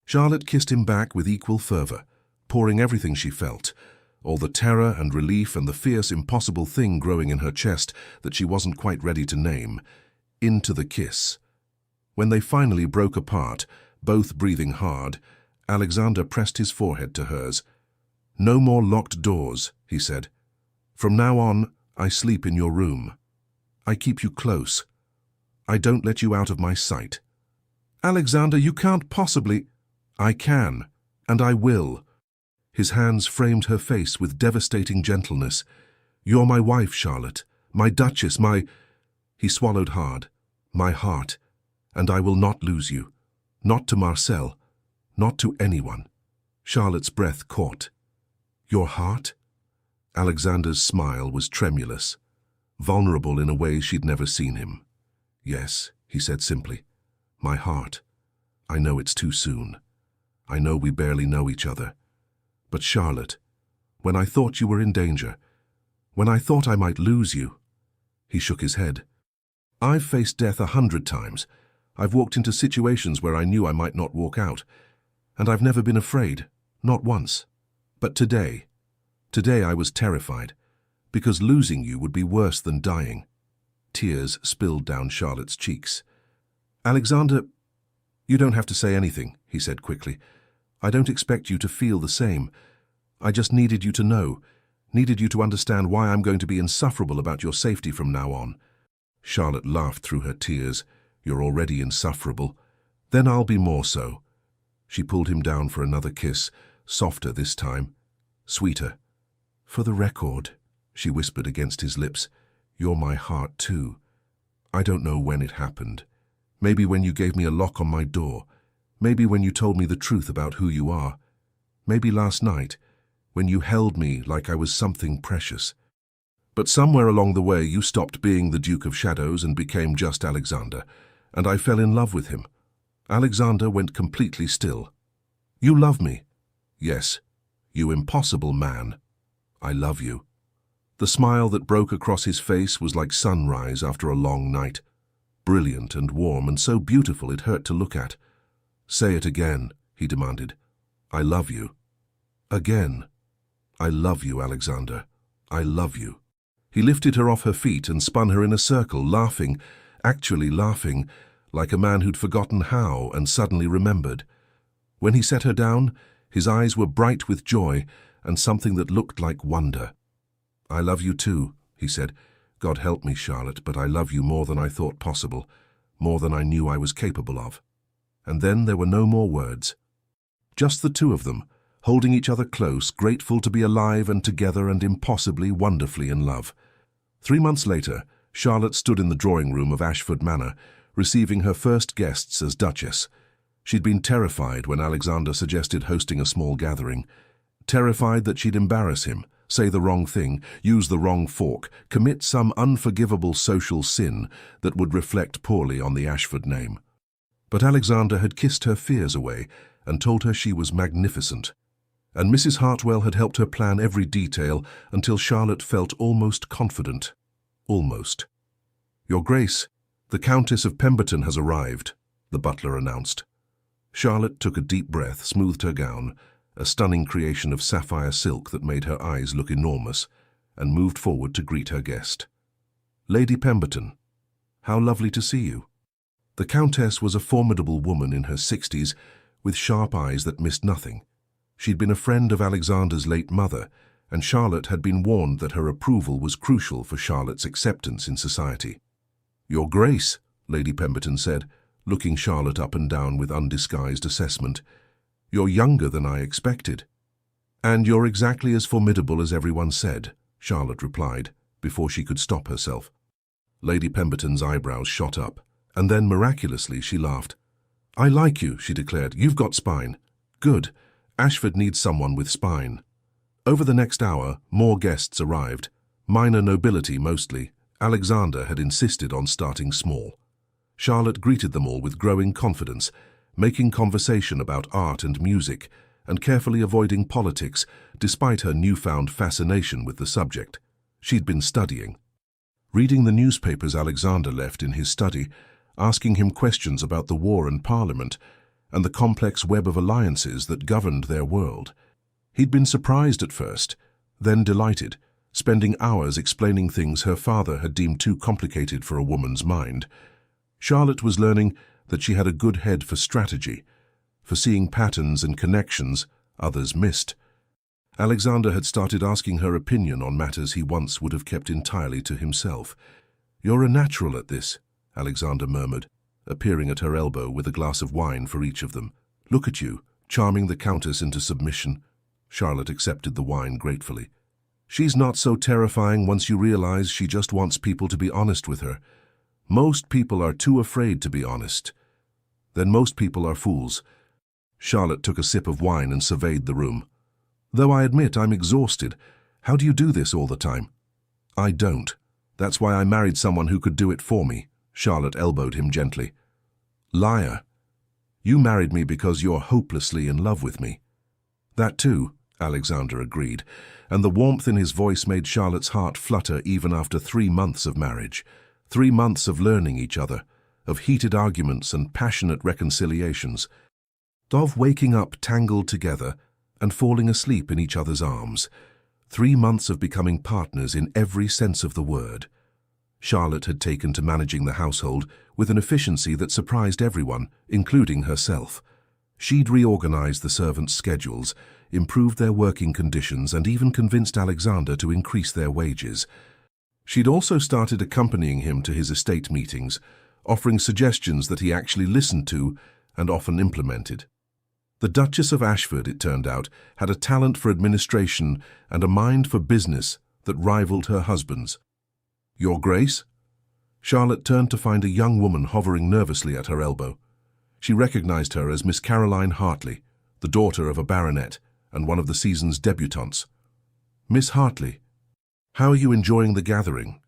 Charlotte kissed him back with equal fervor, pouring everything she felt, all the terror and relief and the fierce, impossible thing growing in her chest that she wasn't quite ready to name, into the kiss. When they finally broke apart, both breathing hard, Alexander pressed his forehead to hers. No more locked doors, he said. From now on, I sleep in your room. I keep you close. I don't let you out of my sight. Alexander, you can't possibly— I can, and I will. His hands framed her face with devastating gentleness. You're my wife, Charlotte, my duchess, my— He swallowed hard. My heart, and I will not lose you. Not to Marcel, not to anyone. Charlotte's breath caught. Your heart? Alexander's smile was tremulous, vulnerable in a way she'd never seen him. Yes, he said simply. My heart. I know it's too soon. I know we barely know each other. But Charlotte, when I thought you were in danger, when I thought I might lose you— He shook his head. I've faced death 100 times. I've walked into situations where I knew I might not walk out. And I've never been afraid, not once. But today I was terrified, because losing you would be worse than dying. Tears spilled down Charlotte's cheeks. Alexander, you don't have to say anything, he said quickly. I don't expect you to feel the same. I just needed you to know, needed you to understand why I'm going to be insufferable about your safety from now on. Charlotte laughed through her tears. You're already insufferable. Then I'll be more so. She pulled him down for another kiss, softer this time, sweeter. For the record, she whispered against his lips, you're my heart too. I don't know when it happened. Maybe when you gave me a lock on my door. Maybe when you told me the truth about who you are. Maybe last night, when you held me like I was something precious. But somewhere along the way you stopped being the Duke of Shadows and became just Alexander, and I fell in love with him. Alexander went completely still. You love me. Yes, you impossible man. I love you. The smile that broke across his face was like sunrise after a long night, brilliant and warm and so beautiful it hurt to look at. Say it again, he demanded. I love you. Again. I love you, Alexander. I love you. He lifted her off her feet and spun her in a circle, laughing, actually laughing, like a man who'd forgotten how and suddenly remembered. When he set her down, his eyes were bright with joy and something that looked like wonder. I love you too, he said. God help me, Charlotte, but I love you more than I thought possible, more than I knew I was capable of. And then there were no more words. Just the two of them, holding each other close, grateful to be alive and together and impossibly, wonderfully in love. 3 months later, Charlotte stood in the drawing room of Ashford Manor, receiving her first guests as Duchess. She'd been terrified when Alexander suggested hosting a small gathering, terrified that she'd embarrass him, say the wrong thing, use the wrong fork, commit some unforgivable social sin that would reflect poorly on the Ashford name. But Alexander had kissed her fears away and told her she was magnificent. And Mrs. Hartwell had helped her plan every detail until Charlotte felt almost confident. Almost. "Your Grace, the Countess of Pemberton has arrived," the butler announced. Charlotte took a deep breath, smoothed her gown, a stunning creation of sapphire silk that made her eyes look enormous, and moved forward to greet her guest. "Lady Pemberton, how lovely to see you." The Countess was a formidable woman in her 60s, with sharp eyes that missed nothing. She'd been a friend of Alexander's late mother, and Charlotte had been warned that her approval was crucial for Charlotte's acceptance in society. "Your Grace," Lady Pemberton said, looking Charlotte up and down with undisguised assessment, "you're younger than I expected." "And you're exactly as formidable as everyone said," Charlotte replied, before she could stop herself. Lady Pemberton's eyebrows shot up, and then miraculously she laughed. "I like you," she declared. "You've got spine." "Good. Ashford needs someone with spine." Over the next hour, more guests arrived. Minor nobility mostly. Alexander had insisted on starting small. Charlotte greeted them all with growing confidence, making conversation about art and music, and carefully avoiding politics, despite her newfound fascination with the subject. She'd been studying. Reading the newspapers Alexander left in his study, asking him questions about the war and Parliament, and the complex web of alliances that governed their world. He'd been surprised at first, then delighted, spending hours explaining things her father had deemed too complicated for a woman's mind. Charlotte was learning that she had a good head for strategy, for seeing patterns and connections others missed. Alexander had started asking her opinion on matters he once would have kept entirely to himself. "You're a natural at this," Alexander murmured, appearing at her elbow with a glass of wine for each of them. "Look at you, charming the Countess into submission." Charlotte accepted the wine gratefully. "She's not so terrifying once you realize she just wants people to be honest with her. Most people are too afraid to be honest. Then most people are fools." Charlotte took a sip of wine and surveyed the room. "Though I admit I'm exhausted. How do you do this all the time?" "I don't. That's why I married someone who could do it for me." Charlotte elbowed him gently. "Liar. You married me because you're hopelessly in love with me." "That too," Alexander agreed, and the warmth in his voice made Charlotte's heart flutter even after 3 months of marriage, 3 months of learning each other, of heated arguments and passionate reconciliations, of waking up tangled together and falling asleep in each other's arms, 3 months of becoming partners in every sense of the word. Charlotte had taken to managing the household with an efficiency that surprised everyone, including herself. She'd reorganized the servants' schedules, improved their working conditions, and even convinced Alexander to increase their wages. She'd also started accompanying him to his estate meetings, offering suggestions that he actually listened to and often implemented. The Duchess of Ashford, it turned out, had a talent for administration and a mind for business that rivaled her husband's. "Your Grace?" Charlotte turned to find a young woman hovering nervously at her elbow. She recognized her as Miss Caroline Hartley, the daughter of a baronet and one of the season's debutantes. "Miss Hartley, how are you enjoying the gathering?"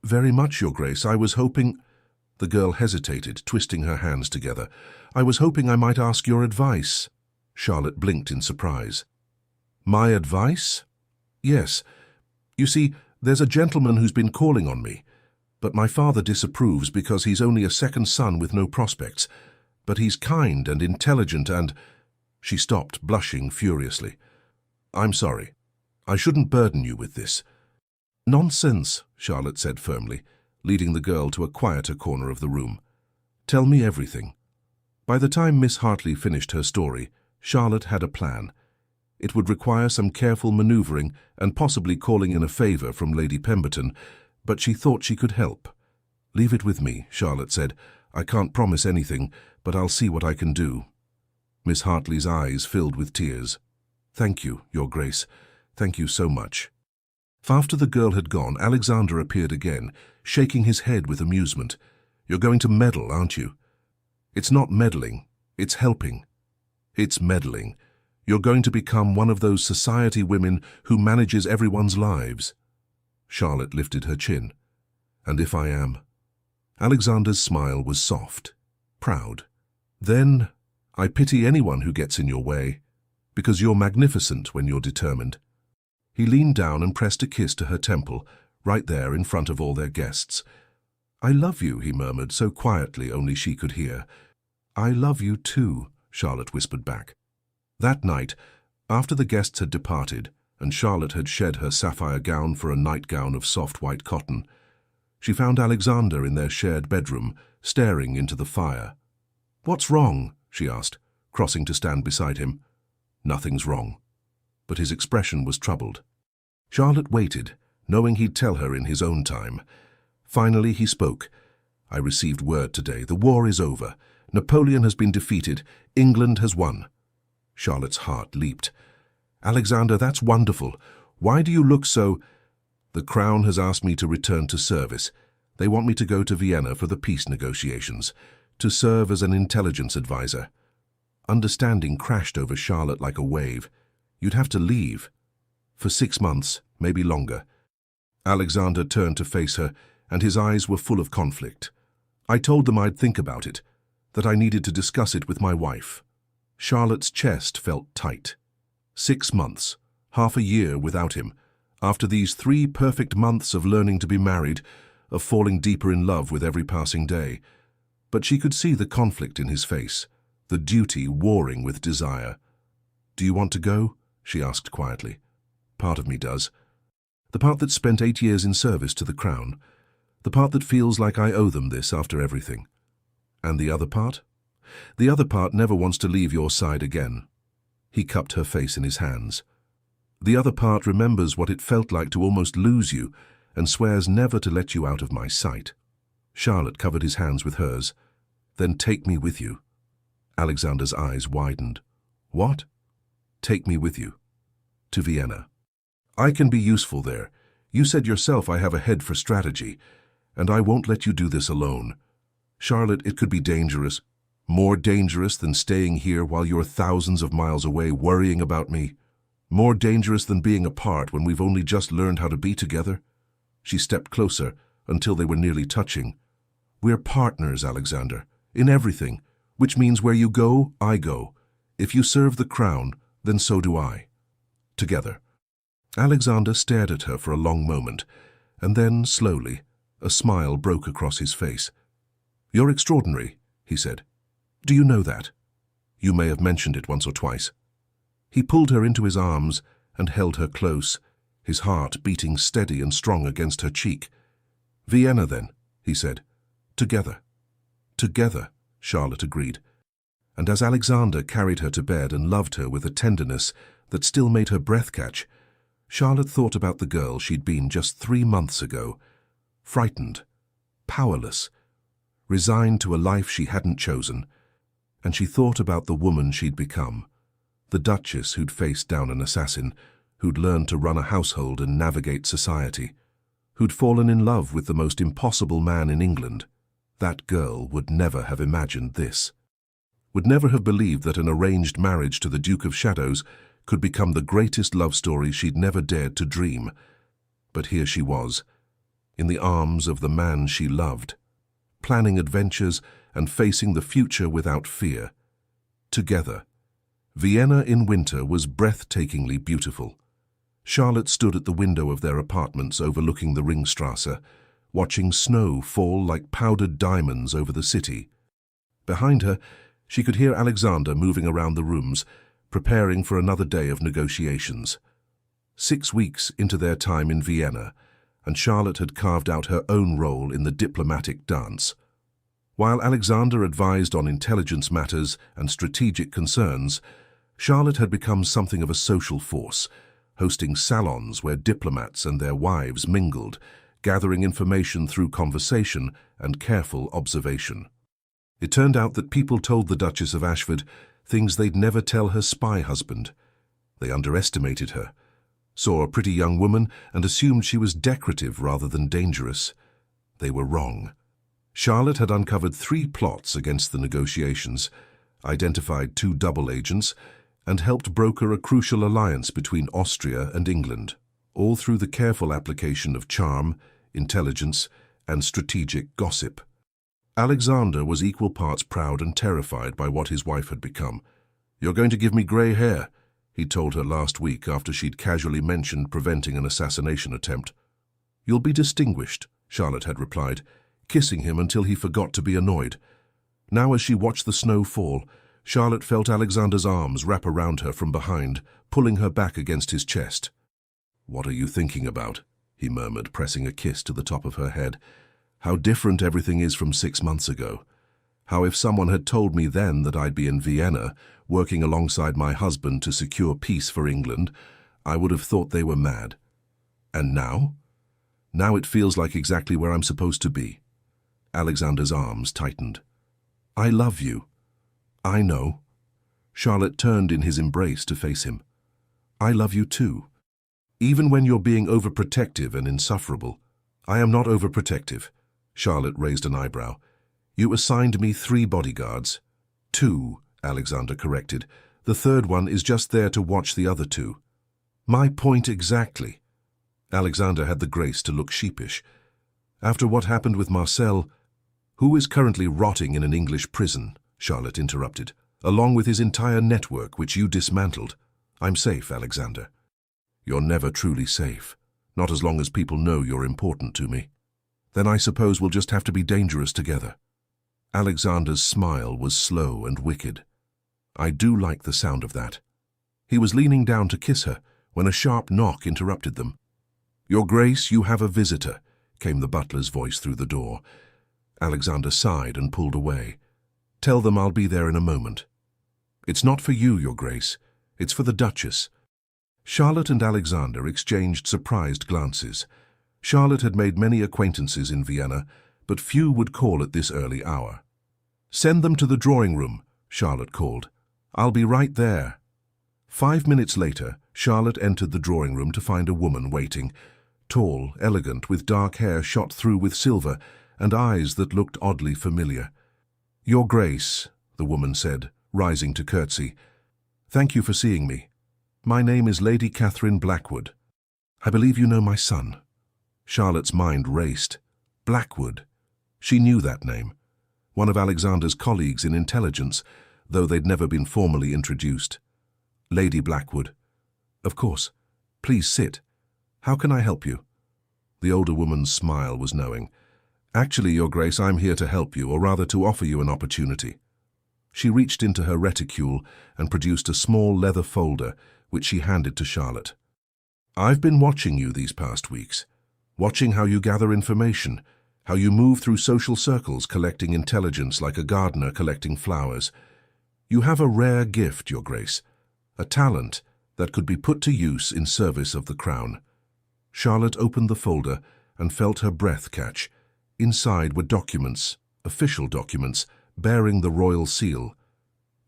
"Very much, Your Grace. I was hoping—" The girl hesitated, twisting her hands together. "I was hoping I might ask your advice." Charlotte blinked in surprise. "My advice?" "Yes. You see, there's a gentleman who's been calling on me, but my father disapproves because he's only a second son with no prospects. But he's kind and intelligent and—" She stopped, blushing furiously. "I'm sorry. I shouldn't burden you with this." "Nonsense," Charlotte said firmly, leading the girl to a quieter corner of the room. "Tell me everything." By the time Miss Hartley finished her story, Charlotte had a plan. It would require some careful maneuvering and possibly calling in a favor from Lady Pemberton, but she thought she could help. "Leave it with me," Charlotte said. "I can't promise anything, but I'll see what I can do." Miss Hartley's eyes filled with tears. "Thank you, Your Grace. Thank you so much." After the girl had gone, Alexander appeared again, shaking his head with amusement. "You're going to meddle, aren't you?" "It's not meddling. It's helping." "It's meddling. You're going to become one of those society women who manages everyone's lives." Charlotte lifted her chin. "And if I am?" Alexander's smile was soft, proud. "Then I pity anyone who gets in your way, because you're magnificent when you're determined." He leaned down and pressed a kiss to her temple, right there in front of all their guests. "I love you," he murmured, so quietly only she could hear. "I love you too," Charlotte whispered back. That night, after the guests had departed, and Charlotte had shed her sapphire gown for a nightgown of soft white cotton, she found Alexander in their shared bedroom, staring into the fire. "What's wrong?" she asked, crossing to stand beside him. "Nothing's wrong." But his expression was troubled. Charlotte waited, knowing he'd tell her in his own time. Finally he spoke. "I received word today. The war is over. Napoleon has been defeated. England has won." Charlotte's heart leaped. "Alexander, that's wonderful. Why do you look so—" "The Crown has asked me to return to service. They want me to go to Vienna for the peace negotiations, to serve as an intelligence advisor." Understanding crashed over Charlotte like a wave. "You'd have to leave." "For 6 months, maybe longer." Alexander turned to face her, and his eyes were full of conflict. "I told them I'd think about it, that I needed to discuss it with my wife." Charlotte's chest felt tight. 6 months, half a year without him, after these 3 perfect months of learning to be married, of falling deeper in love with every passing day. But she could see the conflict in his face, the duty warring with desire. "Do you want to go?" she asked quietly. "Part of me does. The part that spent 8 years in service to the Crown. The part that feels like I owe them this after everything. And the other part? The other part never wants to leave your side again." He cupped her face in his hands. "The other part remembers what it felt like to almost lose you and swears never to let you out of my sight." Charlotte covered his hands with hers. "Then take me with you." Alexander's eyes widened. "What?" "Take me with you. To Vienna. I can be useful there. You said yourself I have a head for strategy, and I won't let you do this alone. Charlotte, it could be dangerous. More dangerous than staying here while you're thousands of miles away worrying about me. More dangerous than being apart when we've only just learned how to be together." She stepped closer until they were nearly touching. "We're partners, Alexander, in everything, which means where you go, I go. If you serve the Crown, then so do I. Together." Alexander stared at her for a long moment, and then, slowly, a smile broke across his face. "You're extraordinary," he said. "Do you know that? You may have mentioned it once or twice." He pulled her into his arms and held her close, his heart beating steady and strong against her cheek. "Vienna, then," he said. "Together." "Together," Charlotte agreed. And as Alexander carried her to bed and loved her with a tenderness that still made her breath catch, Charlotte thought about the girl she'd been just 3 months ago, frightened, powerless, resigned to a life she hadn't chosen, and she thought about the woman she'd become, the Duchess who'd faced down an assassin, who'd learned to run a household and navigate society, who'd fallen in love with the most impossible man in England. That girl would never have imagined this. Would never have believed that an arranged marriage to the Duke of Shadows could become the greatest love story she'd never dared to dream. But here she was, in the arms of the man she loved, planning adventures and facing the future without fear. Together. Vienna in winter was breathtakingly beautiful. Charlotte stood at the window of their apartments overlooking the Ringstrasse, watching snow fall like powdered diamonds over the city. Behind her, she could hear Alexander moving around the rooms, preparing for another day of negotiations. 6 weeks into their time in Vienna, and Charlotte had carved out her own role in the diplomatic dance. While Alexander advised on intelligence matters and strategic concerns, Charlotte had become something of a social force, hosting salons where diplomats and their wives mingled, gathering information through conversation and careful observation. It turned out that people told the Duchess of Ashford things they'd never tell her spy husband. They underestimated her, saw a pretty young woman and assumed she was decorative rather than dangerous. They were wrong. Charlotte had uncovered 3 plots against the negotiations, identified 2 double agents, and helped broker a crucial alliance between Austria and England, all through the careful application of charm, intelligence, and strategic gossip. Alexander was equal parts proud and terrified by what his wife had become. "You're going to give me grey hair," he told her last week after she'd casually mentioned preventing an assassination attempt. "You'll be distinguished," Charlotte had replied, kissing him until he forgot to be annoyed. Now, as she watched the snow fall, Charlotte felt Alexander's arms wrap around her from behind, pulling her back against his chest. "What are you thinking about?" he murmured, pressing a kiss to the top of her head. "How different everything is from 6 months ago. How if someone had told me then that I'd be in Vienna, working alongside my husband to secure peace for England, I would have thought they were mad. And now? Now it feels like exactly where I'm supposed to be." Alexander's arms tightened. "I love you. I know." Charlotte turned in his embrace to face him. "I love you too. Even when you're being overprotective and insufferable." "I am not overprotective." Charlotte raised an eyebrow. "You assigned me 3 bodyguards." "2, Alexander corrected. "The third one is just there to watch the other 2. "My point exactly." Alexander had the grace to look sheepish. "After what happened with Marcel—" "Who is currently rotting in an English prison," Charlotte interrupted, "along with his entire network, which you dismantled. I'm safe, Alexander." "You're never truly safe. Not as long as people know you're important to me." "Then I suppose we'll just have to be dangerous together." Alexander's smile was slow and wicked. "I do like the sound of that." He was leaning down to kiss her when a sharp knock interrupted them. "Your Grace, you have a visitor," came the butler's voice through the door. Alexander sighed and pulled away. "Tell them I'll be there in a moment." "It's not for you, Your Grace. It's for the Duchess." Charlotte and Alexander exchanged surprised glances. Charlotte had made many acquaintances in Vienna, but few would call at this early hour. "Send them to the drawing room," Charlotte called. "I'll be right there." 5 minutes later, Charlotte entered the drawing room to find a woman waiting, tall, elegant, with dark hair shot through with silver and eyes that looked oddly familiar. "Your Grace," the woman said, rising to curtsy. "Thank you for seeing me. My name is Lady Catherine Blackwood. I believe you know my son." Charlotte's mind raced. Blackwood. She knew that name. One of Alexander's colleagues in intelligence, though they'd never been formally introduced. "Lady Blackwood." "Of course. Please sit. How can I help you?" The older woman's smile was knowing. "Actually, Your Grace, I'm here to help you, or rather to offer you an opportunity." She reached into her reticule and produced a small leather folder, which she handed to Charlotte. "I've been watching you these past weeks, watching how you gather information, how you move through social circles collecting intelligence like a gardener collecting flowers. You have a rare gift, Your Grace, a talent that could be put to use in service of the crown." Charlotte opened the folder and felt her breath catch. Inside were documents, official documents, bearing the royal seal.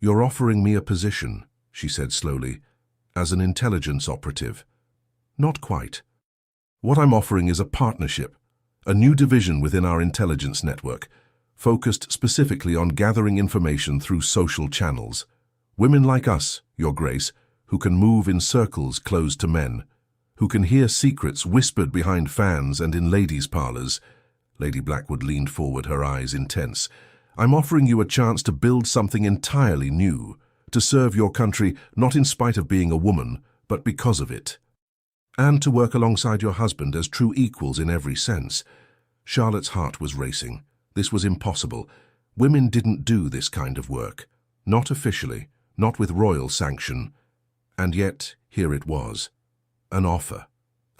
"You're offering me a position," she said slowly, "as an intelligence operative." "Not quite. What I'm offering is a partnership, a new division within our intelligence network, focused specifically on gathering information through social channels. Women like us, Your Grace, who can move in circles closed to men, who can hear secrets whispered behind fans and in ladies' parlors." Lady Blackwood leaned forward, her eyes intense. "I'm offering you a chance to build something entirely new, to serve your country not in spite of being a woman, but because of it. And to work alongside your husband as true equals in every sense." Charlotte's heart was racing. This was impossible. Women didn't do this kind of work. Not officially, not with royal sanction. And yet, here it was. An offer,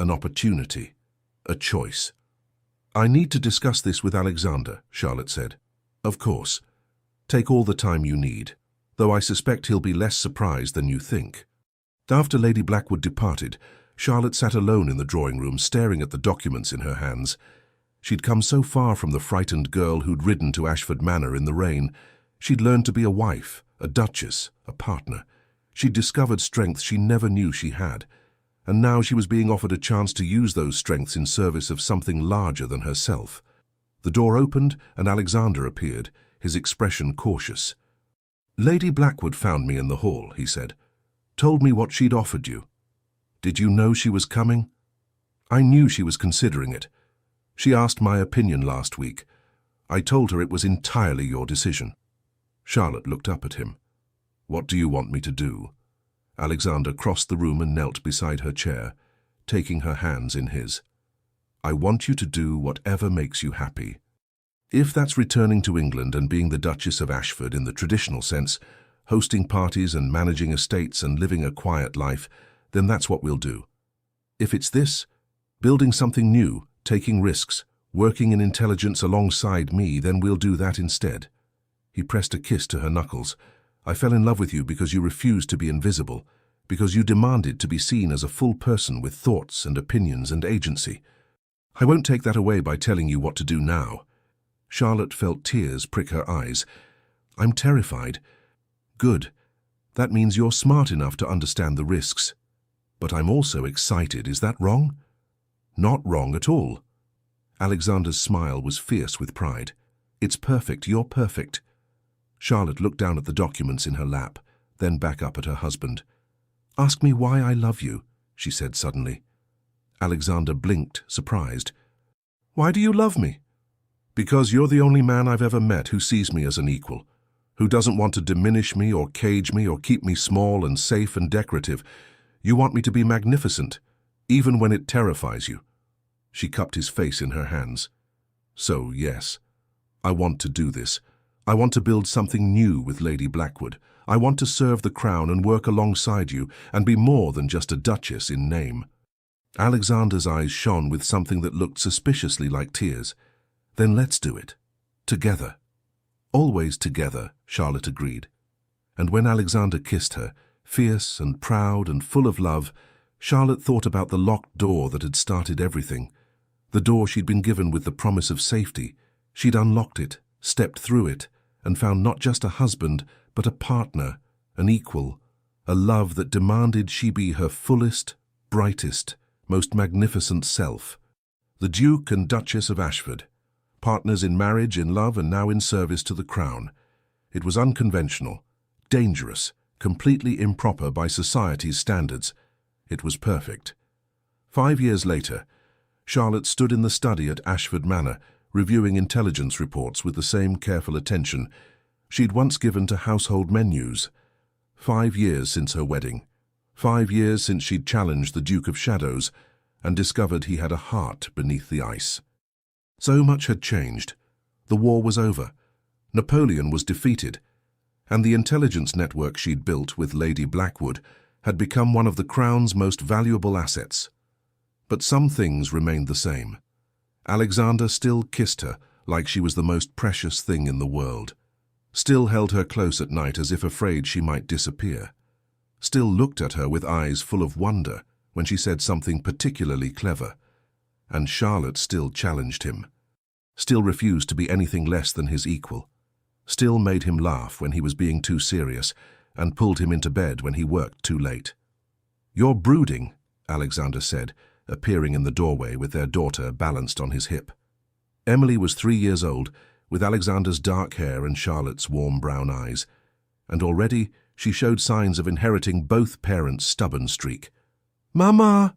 an opportunity, a choice. "I need to discuss this with Alexander," Charlotte said. "Of course. Take all the time you need, though I suspect he'll be less surprised than you think." After Lady Blackwood departed, Charlotte sat alone in the drawing room, staring at the documents in her hands. She'd come so far from the frightened girl who'd ridden to Ashford Manor in the rain. She'd learned to be a wife, a duchess, a partner. She'd discovered strengths she never knew she had. And now she was being offered a chance to use those strengths in service of something larger than herself. The door opened and Alexander appeared, his expression cautious. "Lady Blackwood found me in the hall," he said. Told me what she'd offered you. Did you know she was coming? I knew she was considering it. She asked my opinion last week. I told her it was entirely your decision. Charlotte looked up at him. What do you want me to do? Alexander crossed the room and knelt beside her chair, taking her hands in his. I want you to do whatever makes you happy. If that's returning to England and being the Duchess of Ashford in the traditional sense, hosting parties and managing estates and living a quiet life, then that's what we'll do. If it's this, building something new, taking risks, working in intelligence alongside me, then we'll do that instead. He pressed a kiss to her knuckles. I fell in love with you because you refused to be invisible, because you demanded to be seen as a full person with thoughts and opinions and agency. I won't take that away by telling you what to do now. Charlotte felt tears prick her eyes. I'm terrified. Good. That means you're smart enough to understand the risks. But I'm also excited. Is that wrong? Not wrong at all. Alexander's smile was fierce with pride. It's perfect. You're perfect. Charlotte looked down at the documents in her lap, then back up at her husband. Ask me why I love you, she said suddenly. Alexander blinked, surprised. Why do you love me? Because you're the only man I've ever met who sees me as an equal, who doesn't want to diminish me or cage me or keep me small and safe and decorative. You want me to be magnificent, even when it terrifies you. She cupped his face in her hands. So, yes, I want to do this. I want to build something new with Lady Blackwood. I want to serve the crown and work alongside you and be more than just a duchess in name. Alexander's eyes shone with something that looked suspiciously like tears. Then let's do it. Together. Always together, Charlotte agreed. And when Alexander kissed her, fierce and proud and full of love, Charlotte thought about the locked door that had started everything. The door she'd been given with the promise of safety. She'd unlocked it, stepped through it, and found not just a husband, but a partner, an equal, a love that demanded she be her fullest, brightest, most magnificent self. The Duke and Duchess of Ashford, partners in marriage, in love, and now in service to the crown. It was unconventional, dangerous, completely improper by society's standards. It was perfect. 5 years later, Charlotte stood in the study at Ashford Manor, reviewing intelligence reports with the same careful attention she'd once given to household menus. 5 years since her wedding. 5 years since she'd challenged the Duke of Shadows and discovered he had a heart beneath the ice. So much had changed. The war was over. Napoleon was defeated, and the intelligence network she'd built with Lady Blackwood had become one of the Crown's most valuable assets. But some things remained the same. Alexander still kissed her like she was the most precious thing in the world, still held her close at night as if afraid she might disappear, still looked at her with eyes full of wonder when she said something particularly clever, and Charlotte still challenged him, still refused to be anything less than his equal, still made him laugh when he was being too serious and pulled him into bed when he worked too late. "You're brooding," Alexander said, appearing in the doorway with their daughter balanced on his hip. Emily was 3 years old, with Alexander's dark hair and Charlotte's warm brown eyes, and already she showed signs of inheriting both parents' stubborn streak. "Mama!"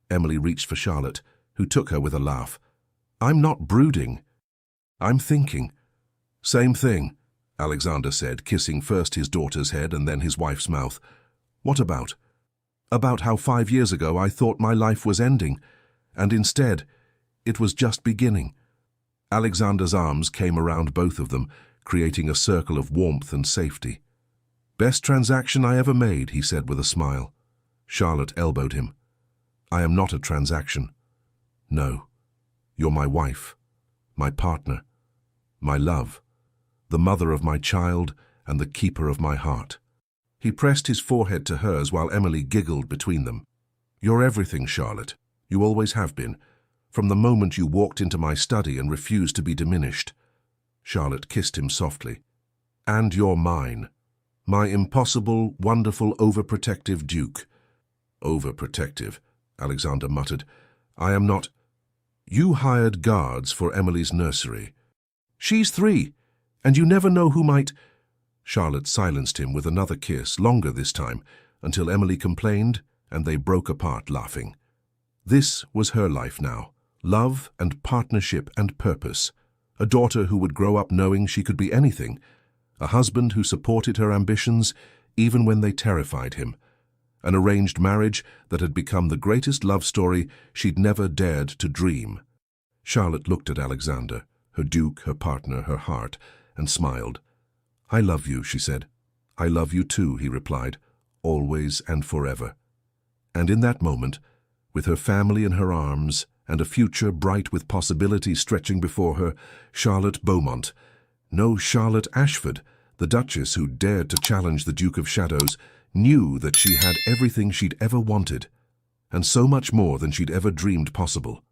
Emily reached for Charlotte, who took her with a laugh. "I'm not brooding. I'm thinking." "Same thing," Alexander said, kissing first his daughter's head and then his wife's mouth. "What about?" "About how 5 years ago I thought my life was ending, and instead, it was just beginning." Alexander's arms came around both of them, creating a circle of warmth and safety. "Best transaction I ever made," he said with a smile. Charlotte elbowed him. "I am not a transaction. No, you're my wife, my partner, my love, the mother of my child and the keeper of my heart." He pressed his forehead to hers while Emily giggled between them. "You're everything, Charlotte. You always have been, from the moment you walked into my study and refused to be diminished." Charlotte kissed him softly. "And you're mine. My impossible, wonderful, overprotective Duke." "Overprotective," Alexander muttered. "I am not—" "You hired guards for Emily's nursery." "She's 3, and you never know who might—" Charlotte silenced him with another kiss, longer this time, until Emily complained and they broke apart laughing. This was her life now. Love and partnership and purpose. A daughter who would grow up knowing she could be anything. A husband who supported her ambitions even when they terrified him. An arranged marriage that had become the greatest love story she'd never dared to dream. Charlotte looked at Alexander, her duke, her partner, her heart, and smiled. "I love you," she said. "I love you too," he replied, "always and forever." And in that moment, with her family in her arms and a future bright with possibility stretching before her, Charlotte Beaumont, no Charlotte Ashford, the Duchess who dared to challenge the Duke of Shadows, knew that she had everything she'd ever wanted, and so much more than she'd ever dreamed possible.